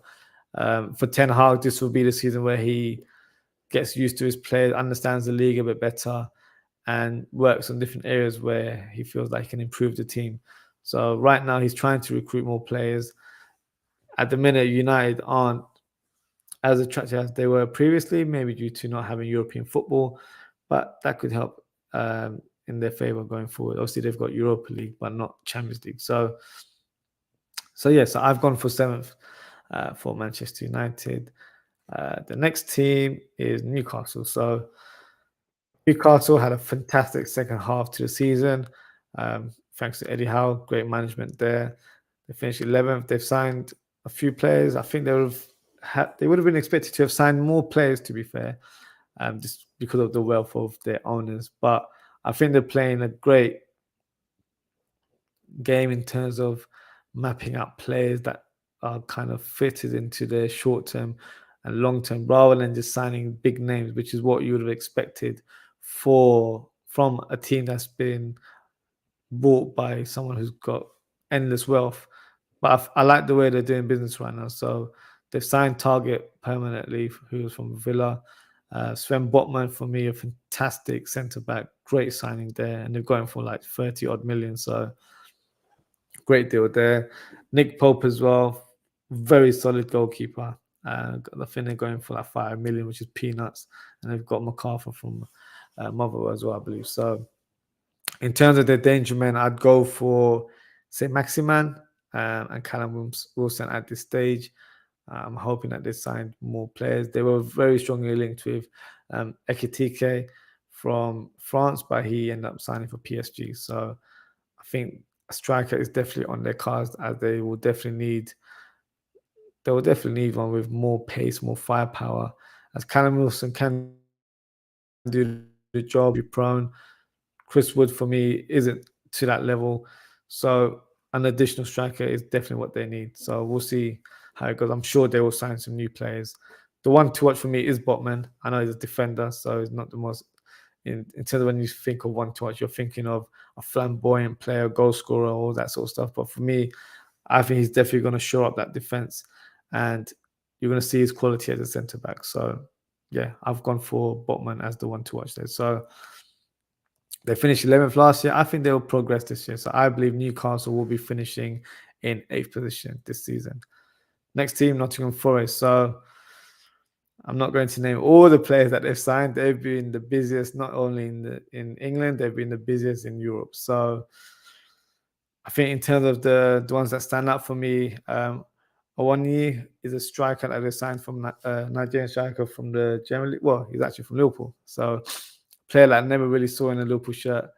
[SPEAKER 1] for Ten Hag, this will be the season where he gets used to his players, understands the league a bit better, and works on different areas where he feels like he can improve the team. So right now, he's trying to recruit more players. At the minute, United aren't as attractive as they were previously, maybe due to not having European football, but that could help in their favor going forward. Obviously, they've got Europa League, but not Champions League. So I've gone for 7th for Manchester United. The next team is Newcastle. So Newcastle had a fantastic second half to the season, thanks to Eddie Howe. Great management there. They finished 11th. They've signed a few players. I think they would have been expected to have signed more players, to be fair, just because of the wealth of their owners. But I think they're playing a great game in terms of mapping out players that are kind of fitted into their short term and long term, rather than just signing big names, which is what you would have expected from a team that's been bought by someone who's got endless wealth. But I like the way they're doing business right now. So they've signed Target permanently, who was from Villa. Sven Botman, for me, a fantastic centre back, great signing there, and they've got him for like 30 odd million. So great deal there. Nick Pope as well, very solid goalkeeper. I think they're going for like 5 million, which is peanuts. And they've got MacArthur from Motherwell as well, I believe. So in terms of their danger men, I'd go for St. Maximan and Callum Wilson at this stage. I'm hoping that they signed more players. They were very strongly linked with Ekitike from France, but he ended up signing for PSG. So I think a striker is definitely on their cards, as they will definitely need one with more pace, more firepower. As Callum Wilson can do the job, be prone. Chris Wood for me isn't to that level. So an additional striker is definitely what they need. So we'll see how it goes. I'm sure they will sign some new players. The one to watch for me is Botman. I know he's a defender, so he's not the most in terms of when you think of one to watch, you're thinking of a flamboyant player, goal scorer, all that sort of stuff. But for me, I think he's definitely going to show up that defense, and you're going to see his quality as a centre back. So yeah, I've gone for Botman as the one to watch there. So they finished 11th last year. I think they will progress this year. So I believe Newcastle will be finishing in 8th position this season. Next team, Nottingham Forest. So I'm not going to name all the players that they've signed. They've been the busiest, not only in England, they've been the busiest in Europe. So I think in terms of the ones that stand out for me, Owoni is a striker that they signed from Nigerian striker from the German League. Well, he's actually from Liverpool. So player that I never really saw in a Liverpool shirt.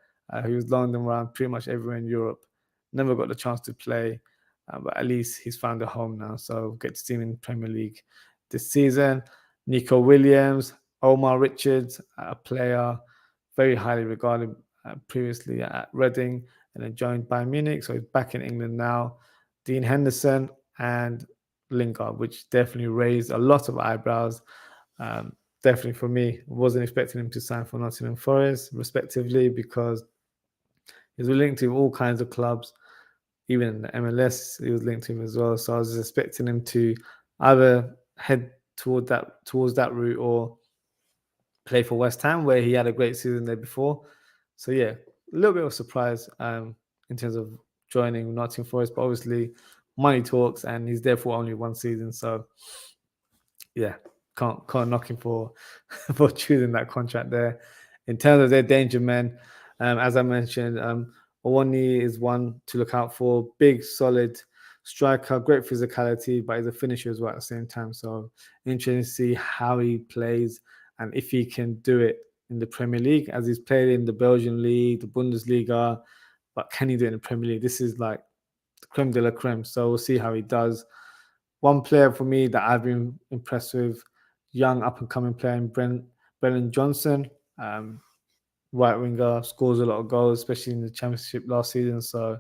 [SPEAKER 1] He was loaned around pretty much everywhere in Europe. Never got the chance to play, but at least he's found a home now. So get to see him in Premier League this season. Nico Williams, Omar Richards, a player very highly regarded previously at Reading and then joined Bayern Munich. So he's back in England now. Dean Henderson and Lingard, which definitely raised a lot of eyebrows. Definitely for me, wasn't expecting him to sign for Nottingham Forest, respectively, because he's linked to all kinds of clubs. Even in the MLS, he was linked to him as well. So I was expecting him to either head towards that route or play for West Ham, where he had a great season there before. So yeah, a little bit of a surprise in terms of joining Nottingham Forest, but obviously money talks, and he's there for only one season. So yeah, can't knock him for for choosing that contract there. In terms of their danger men, as I mentioned, Owoni is one to look out for. Big, solid striker, great physicality, but he's a finisher as well at the same time. So interesting to see how he plays and if he can do it in the Premier League, as he's played in the Belgian league, the Bundesliga. But can he do it in the Premier League? This is like the creme de la creme. So we'll see how he does. One player for me that I've been impressed with, young up and coming player in Brennan Johnson, right winger, scores a lot of goals, especially in the Championship last season. So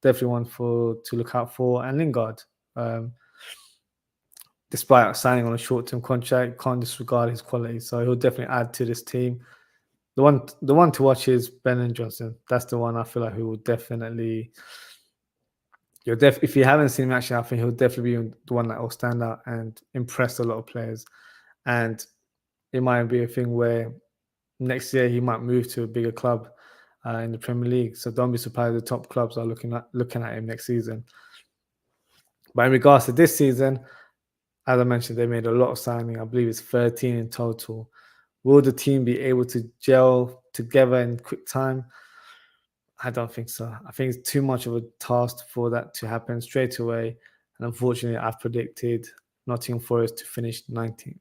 [SPEAKER 1] definitely one to look out for. And Lingard, despite signing on a short-term contract, can't disregard his quality. So he'll definitely add to this team. The one to watch is Brennan Johnson. That's the one I feel like who will definitely. If you haven't seen him actually, I think he'll definitely be the one that will stand out and impress a lot of players. And it might be a thing where next year he might move to a bigger club in the Premier League. So don't be surprised the top clubs are looking at him next season. But in regards to this season, as I mentioned, they made a lot of signing. I believe it's 13 in total. Will the team be able to gel together in quick time? I don't think so. I think it's too much of a task for that to happen straight away. And unfortunately, I've predicted Nottingham Forest to finish 19th.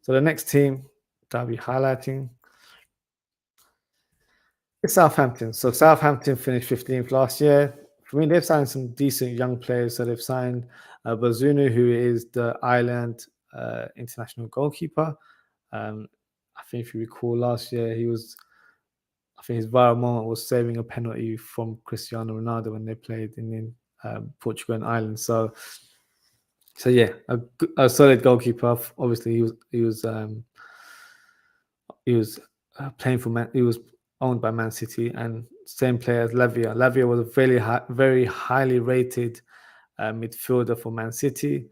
[SPEAKER 1] So the next team that I'll be highlighting is Southampton. So Southampton finished 15th last year. For me, they've signed some decent young players. So they've signed Bazunu, who is the Ireland international goalkeeper. I think if you recall last year, I think his viral moment was saving a penalty from Cristiano Ronaldo when they played in Portugal and Ireland. So yeah, a solid goalkeeper. Obviously, he was playing for Man. He was owned by Man City, and same player as Lavia. Lavia was a very highly rated midfielder for Man City.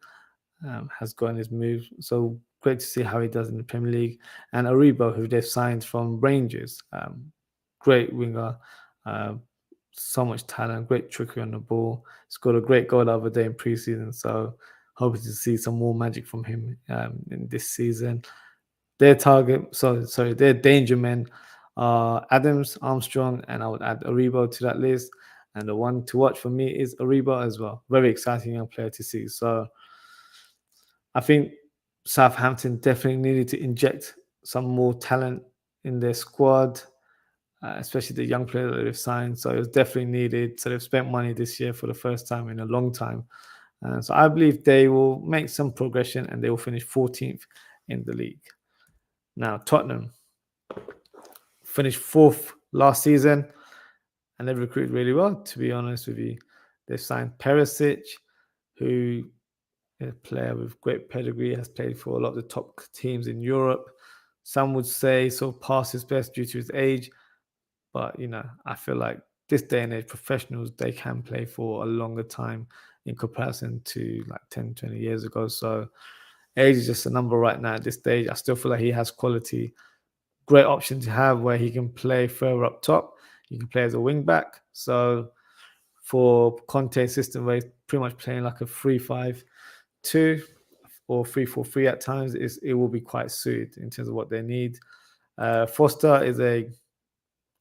[SPEAKER 1] Has gotten his move. So great to see how he does in the Premier League. And Aribo, who they've signed from Rangers, great winger, so much talent, great trickery on the ball. Scored a great goal the other day in preseason. So hoping to see some more magic from him in this season. Their danger men are Adams, Armstrong, and I would add Aribo to that list. And the one to watch for me is Aribo as well. Very exciting young player to see. So I think Southampton definitely needed to inject some more talent in their squad, especially the young players that they've signed. So it was definitely needed. So they've spent money this year for the first time in a long time. So I believe they will make some progression and they will finish 14th in the league. Now, Tottenham finished 4th last season and they've recruited really well, to be honest with you. They've signed Perisic, who a player with great pedigree, has played for a lot of the top teams in Europe. Some would say sort of past his best due to his age, but I feel like this day and age, professionals, they can play for a longer time in comparison to like 10, 20 years ago. So age is just a number right now at this stage. I still feel like he has quality. Great option to have where he can play further up top. He can play as a wing back. So for Conte's system, where he's pretty much playing like a 3-5-2 or 3-4-3 at times, it will be quite suited in terms of what they need. Foster is a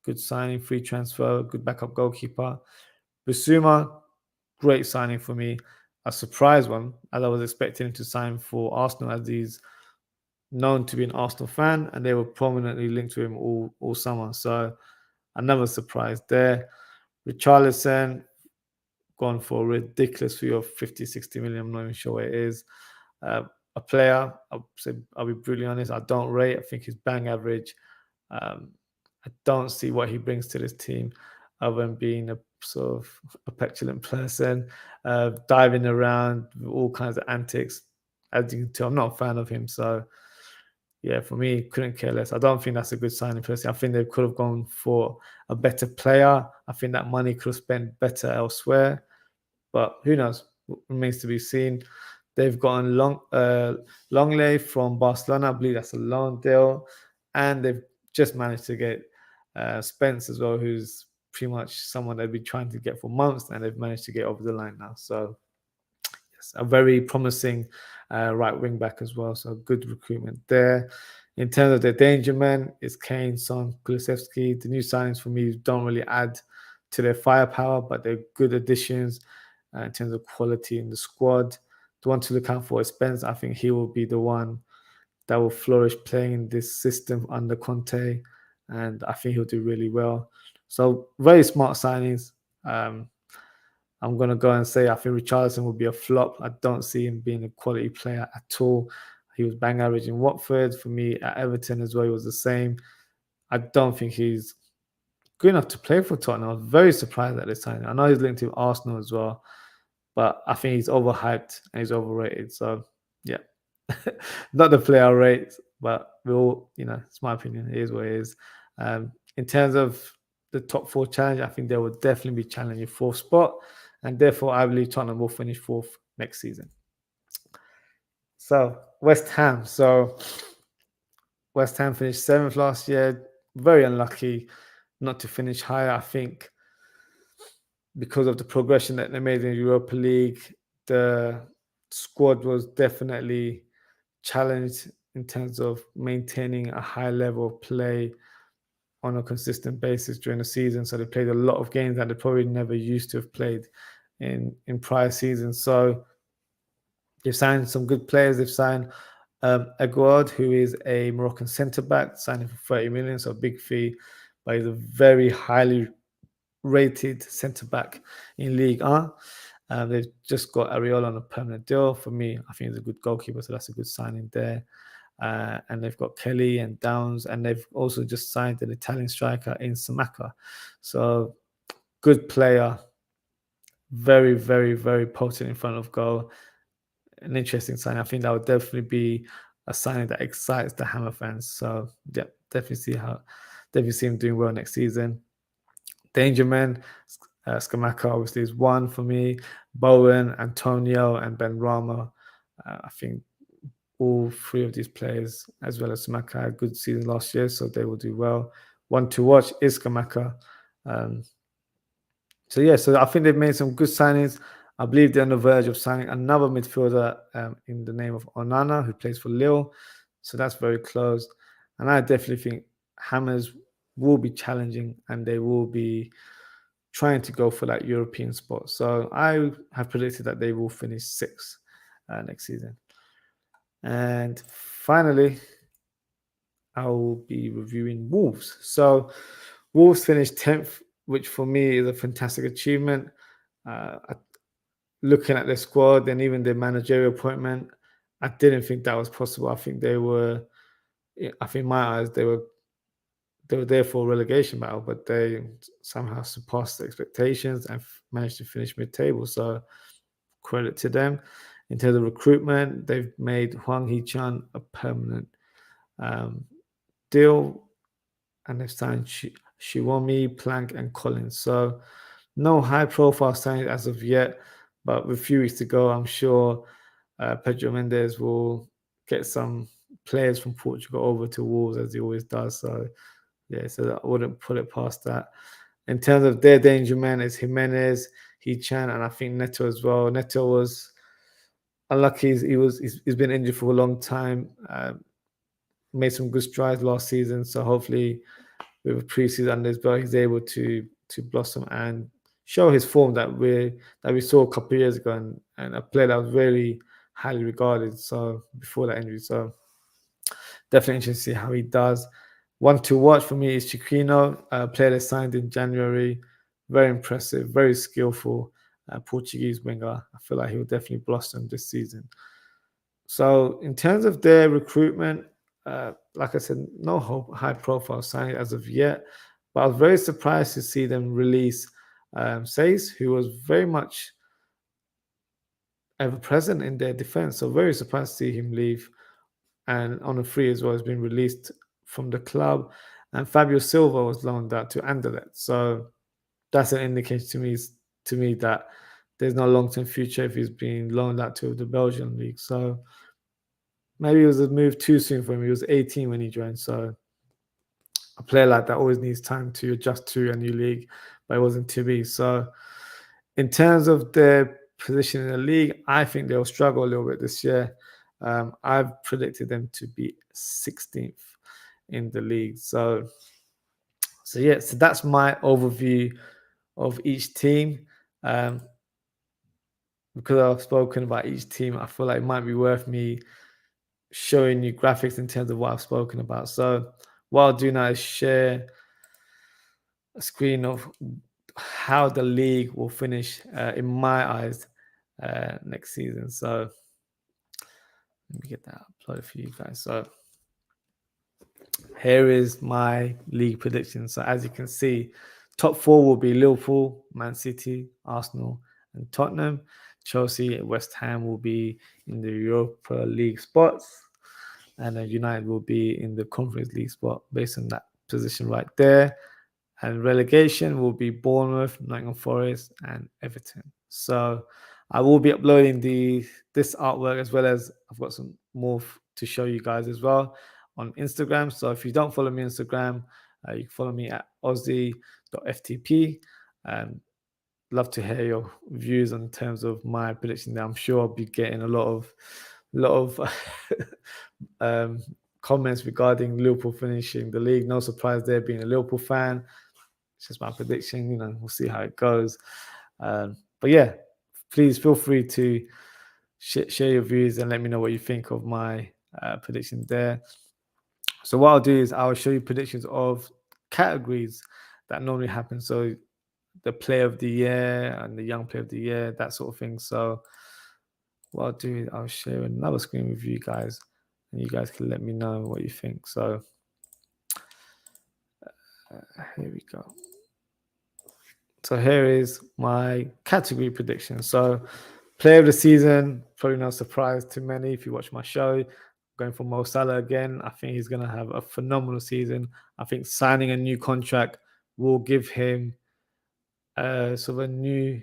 [SPEAKER 1] good signing, free transfer, good backup goalkeeper. Bissouma, great signing for me. A surprise one, as I was expecting him to sign for Arsenal, as he's known to be an Arsenal fan, and they were prominently linked to him all summer. So another surprise there. Richarlison, gone for a ridiculous fee of 50, 60 million. I'm not even sure what it is. A player, I'll be brutally honest, I don't rate. I think he's bang average. I don't see what he brings to this team other than being a sort of a petulant person, diving around with all kinds of antics. As you can tell, I'm not a fan of him. So, yeah, for me, couldn't care less. I don't think that's a good signing, personally. I think they could have gone for a better player. I think that money could have spent better elsewhere. But who knows? Remains to be seen. They've gotten Longley from Barcelona. I believe that's a loan deal. And they've just managed to get Spence as well, who's pretty much someone they've been trying to get for months, and they've managed to get over the line now. So, yes, a very promising right wing back as well. So, good recruitment there. In terms of the danger men, it's Kane, Son, Kulusevski. The new signings for me don't really add to their firepower, but they're good additions in terms of quality in the squad. The one to look out for is Spence. I think he will be the one that will flourish playing in this system under Conte, and I think he'll do really well. So very smart signings. I'm going to go and say I think Richarlison will be a flop. I don't see him being a quality player at all. He was bang average in Watford. For me, at Everton as well, he was the same. I don't think he's good enough to play for Tottenham. I was very surprised at this time. I know he's linked to Arsenal as well, but I think he's overhyped and he's overrated. So, yeah, not the player I rate, but we all, it's my opinion. It is what it is. In terms of the top 4 challenge, I think they will definitely be challenging 4th spot, and therefore I believe Tottenham will finish 4th next season. So West Ham. So West Ham finished 7th last year. Very unlucky not to finish higher. I think because of the progression that they made in the Europa League, the squad was definitely challenged in terms of maintaining a high level of play on a consistent basis during the season. So they played a lot of games that they probably never used to have played in prior seasons. So They've signed some good players. They've signed Aguad, who is a Moroccan centre-back, signing for 30 million, so a big fee, but he's a very highly rated centre-back in League 1. They've just got Ariel on a permanent deal. For me, I think he's a good goalkeeper, so that's a good signing there. And they've got Kelly and Downs, and they've also just signed an Italian striker in Samaka. So good player, very, very, very potent in front of goal. An interesting sign. I think that would definitely be a sign that excites the Hammer fans. So yeah, definitely see him doing well next season. Danger Man, Skamaka obviously is one for me. Bowen, Antonio, and Ben Rama. I think all three of these players, as well as Skamaka, had a good season last year, so they will do well. One to watch is Skamaka. So I think they've made some good signings. I believe they're on the verge of signing another midfielder in the name of Onana, who plays for Lille. So that's very close. And I definitely think Hammers will be challenging and they will be trying to go for that European spot. So I have predicted that they will finish sixth next season. And finally, I will be reviewing Wolves. So Wolves finished 10th, which for me is a fantastic achievement. Looking at their squad and even their managerial appointment, I didn't think that was possible. I think in my eyes, they were there for a relegation battle, but they somehow surpassed the expectations and managed to finish mid-table. So credit to them. In terms of recruitment, they've made Hwang Hee-chan a permanent deal, and they've signed Shiwomi, Plank, and Collins. So no high-profile signings as of yet, but with a few weeks to go, I'm sure Pedro Mendes will get some players from Portugal over to Wolves, as he always does. So yeah, so I wouldn't put it past that. In terms of their danger man, is Jimenez, Hee-chan, and I think Neto as well. Neto was unlucky. He's been injured for a long time. Made some good strides last season, so hopefully with a preseason under his belt, he's able to blossom and show his form that we saw a couple of years ago, and a player that was really highly regarded. So before that injury, so definitely interested to see how he does. One to watch for me is Chiquinho, a player that signed in January. Very impressive, very skillful Portuguese winger. I feel like he will definitely blossom this season. So in terms of their recruitment, like I said, no high-profile signing as of yet, but I was very surprised to see them release Says, who was very much ever present in their defense. So very surprised to see him leave, and on a free as well, has been released from the club. And Fabio Silva was loaned out to Anderlecht. So that's an indication to me that there's no long-term future if he's being loaned out to the Belgian league. So maybe it was a move too soon for him. He was 18 when he joined. So a player like that always needs time to adjust to a new league, but it wasn't to be. So in terms of their position in the league, I think they'll struggle a little bit this year. I've predicted them to be 16th in the league. So that's my overview of each team. Because I've spoken about each team, I feel like it might be worth me showing you graphics in terms of what I've spoken about. So what I'll do now is share a screen of how the league will finish in my eyes next season. So let me get that uploaded for you guys. So here is my league prediction. So as you can see, top four will be Liverpool, Man City, Arsenal, and Tottenham. Chelsea and West Ham will be in the Europa League spots, and then United will be in the Conference League spot based on that position right there. And relegation will be Bournemouth, Nottingham Forest, and Everton. So I will be uploading this artwork, as well as I've got some more to show you guys as well on Instagram. So if you don't follow me on Instagram, you can follow me at ozzie.ftp. Love to hear your views in terms of my prediction. I'm sure I'll be getting a lot of comments regarding Liverpool finishing the league. No surprise there, being a Liverpool fan. It's just my prediction. We'll see how it goes. But yeah, please feel free to share your views and let me know what you think of my predictions there. So what I'll do is I'll show you predictions of categories that normally happen. So the player of the year and the young player of the year, that sort of thing. So what I'll do is I'll share another screen with you guys, and you guys can let me know what you think. So here we go. So here is my category prediction. So player of the season, probably no surprise to many if you watch my show. Going for Mo Salah again. I think he's going to have a phenomenal season. I think signing a new contract will give him sort of a new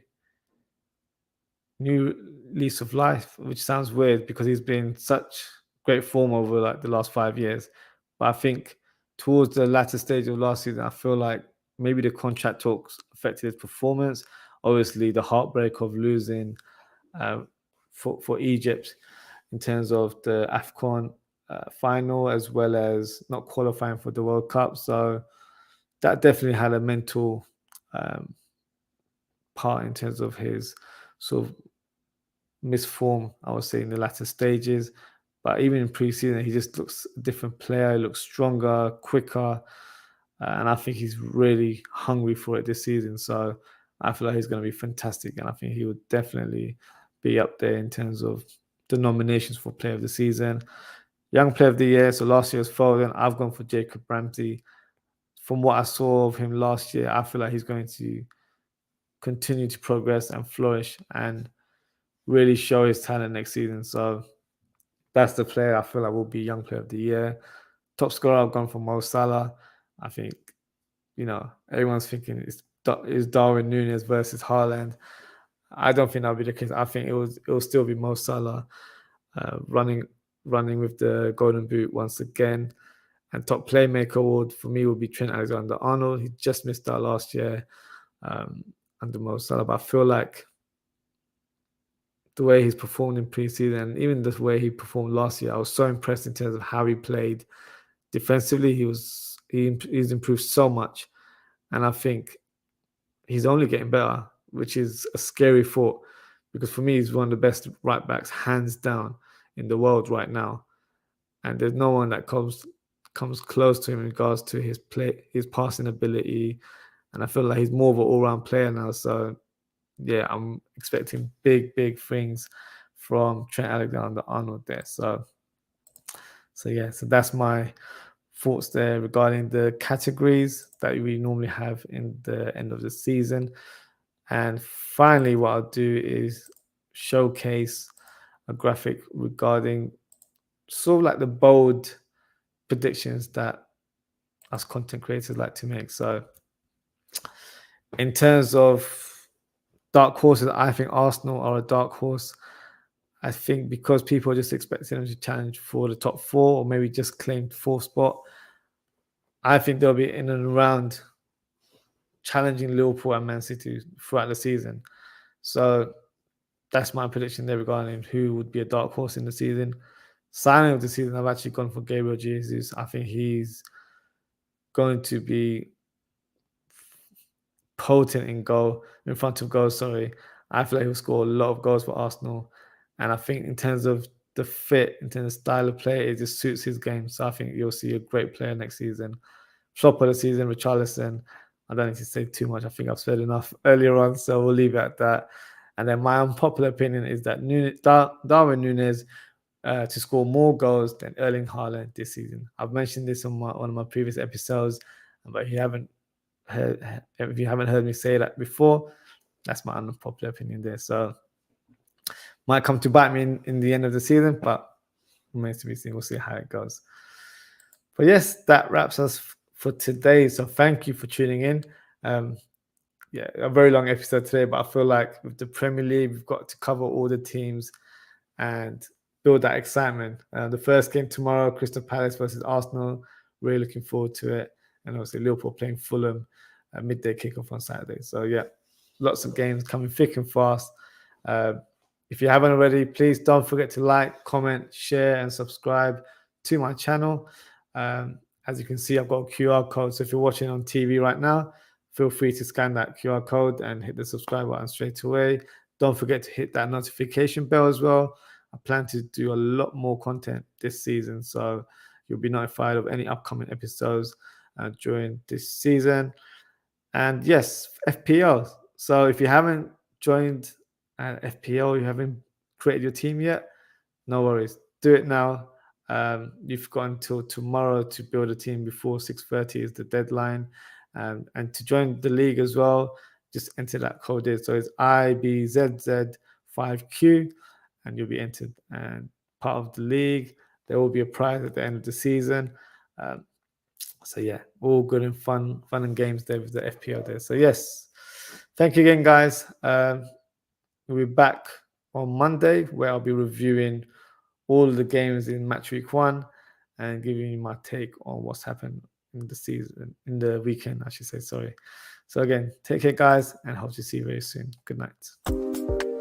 [SPEAKER 1] lease of life, which sounds weird because he's been such great form over like the last 5 years. But I think towards the latter stage of last season, I feel like maybe the contract talks affected his performance. Obviously, the heartbreak of losing for Egypt in terms of the AFCON final, as well as not qualifying for the World Cup. So that definitely had a mental part in terms of his sort of misform, I would say, in the latter stages. But even in preseason, he just looks a different player. He looks stronger, quicker, and I think he's really hungry for it this season. So I feel like he's going to be fantastic, and I think he would definitely be up there in terms of the nominations for Player of the Season. Young Player of the Year. So last year was Foden. I've gone for Jacob Ramsey. From what I saw of him last year, I feel like he's going to continue to progress and flourish and really show his talent next season. So that's the player I feel like will be Young Player of the Year. Top scorer, I've gone for Mo Salah. I think, everyone's thinking it's Darwin Núñez versus Haaland. I don't think that'll be the case. I think it will still be Mo Salah running with the Golden Boot once again. And top playmaker award for me will be Trent Alexander-Arnold. He just missed out last year under Mo Salah, but I feel like the way he's performed in preseason and even the way he performed last year, I was so impressed in terms of how he played defensively. He's improved so much, and I think he's only getting better, which is a scary thought because for me, he's one of the best right backs, hands down, in the world right now, and there's no one that comes close to him in regards to his play, his passing ability, and I feel like he's more of an all-round player now. So yeah, I'm expecting big things from Trent Alexander-Arnold there. So that's my thoughts there regarding the categories that we normally have in the end of the season. And finally, what I'll do is showcase a graphic regarding sort of like the bold predictions that us content creators like to make. So in terms of dark horses, I think Arsenal are a dark horse. I think because people are just expecting them to challenge for the top 4 or maybe just claim 4th spot, I think they'll be in and around challenging Liverpool and Man City throughout the season. So that's my prediction there regarding who would be a dark horse in the season. Signing of the season, I've actually gone for Gabriel Jesus. I think he's going to be potent in front of goals. Sorry, I feel like he'll score a lot of goals for Arsenal, and I think in terms of the fit, in terms of style of play, it just suits his game. So I think you'll see a great player next season. Shop of the season, Richarlison. I don't need to say too much. I think I've said enough earlier on, so we'll leave it at that. And then my unpopular opinion is that Darwin Núñez to score more goals than Erling Haaland this season. I've mentioned this on one of my previous episodes, but if you haven't heard me say that before, that's my unpopular opinion there. So might come to bite me in the end of the season, but remains to be seen. We'll see how it goes. But yes, that wraps us for today. So thank you for tuning in. A very long episode today, but I feel like with the Premier League, we've got to cover all the teams and build that excitement. The first game tomorrow, Crystal Palace versus Arsenal. Really looking forward to it. And obviously Liverpool playing Fulham at midday kickoff on Saturday. So yeah, lots of games coming thick and fast. If you haven't already, please don't forget to like, comment, share, and subscribe to my channel. As you can see, I've got a QR code. So if you're watching on TV right now, feel free to scan that QR code and hit the subscribe button straight away. Don't forget to hit that notification bell as well. I plan to do a lot more content this season, so you'll be notified of any upcoming episodes during this season. And yes, FPL. So if you haven't joined FPL, you haven't created your team yet, no worries. Do it now. You've got until tomorrow to build a team before 6:30 is the deadline. And to join the league as well, just enter that code in. So it's IBZZ5Q, and you'll be entered and part of the league. There will be a prize at the end of the season. So yeah, all good and fun and games there with the FPL there. So yes, thank you again, guys. We'll be back on Monday where I'll be reviewing all the games in match week 1 and giving you my take on what's happened in the season, in the weekend, I should say, sorry. So again, take care, guys, and hope to see you very soon. Good night.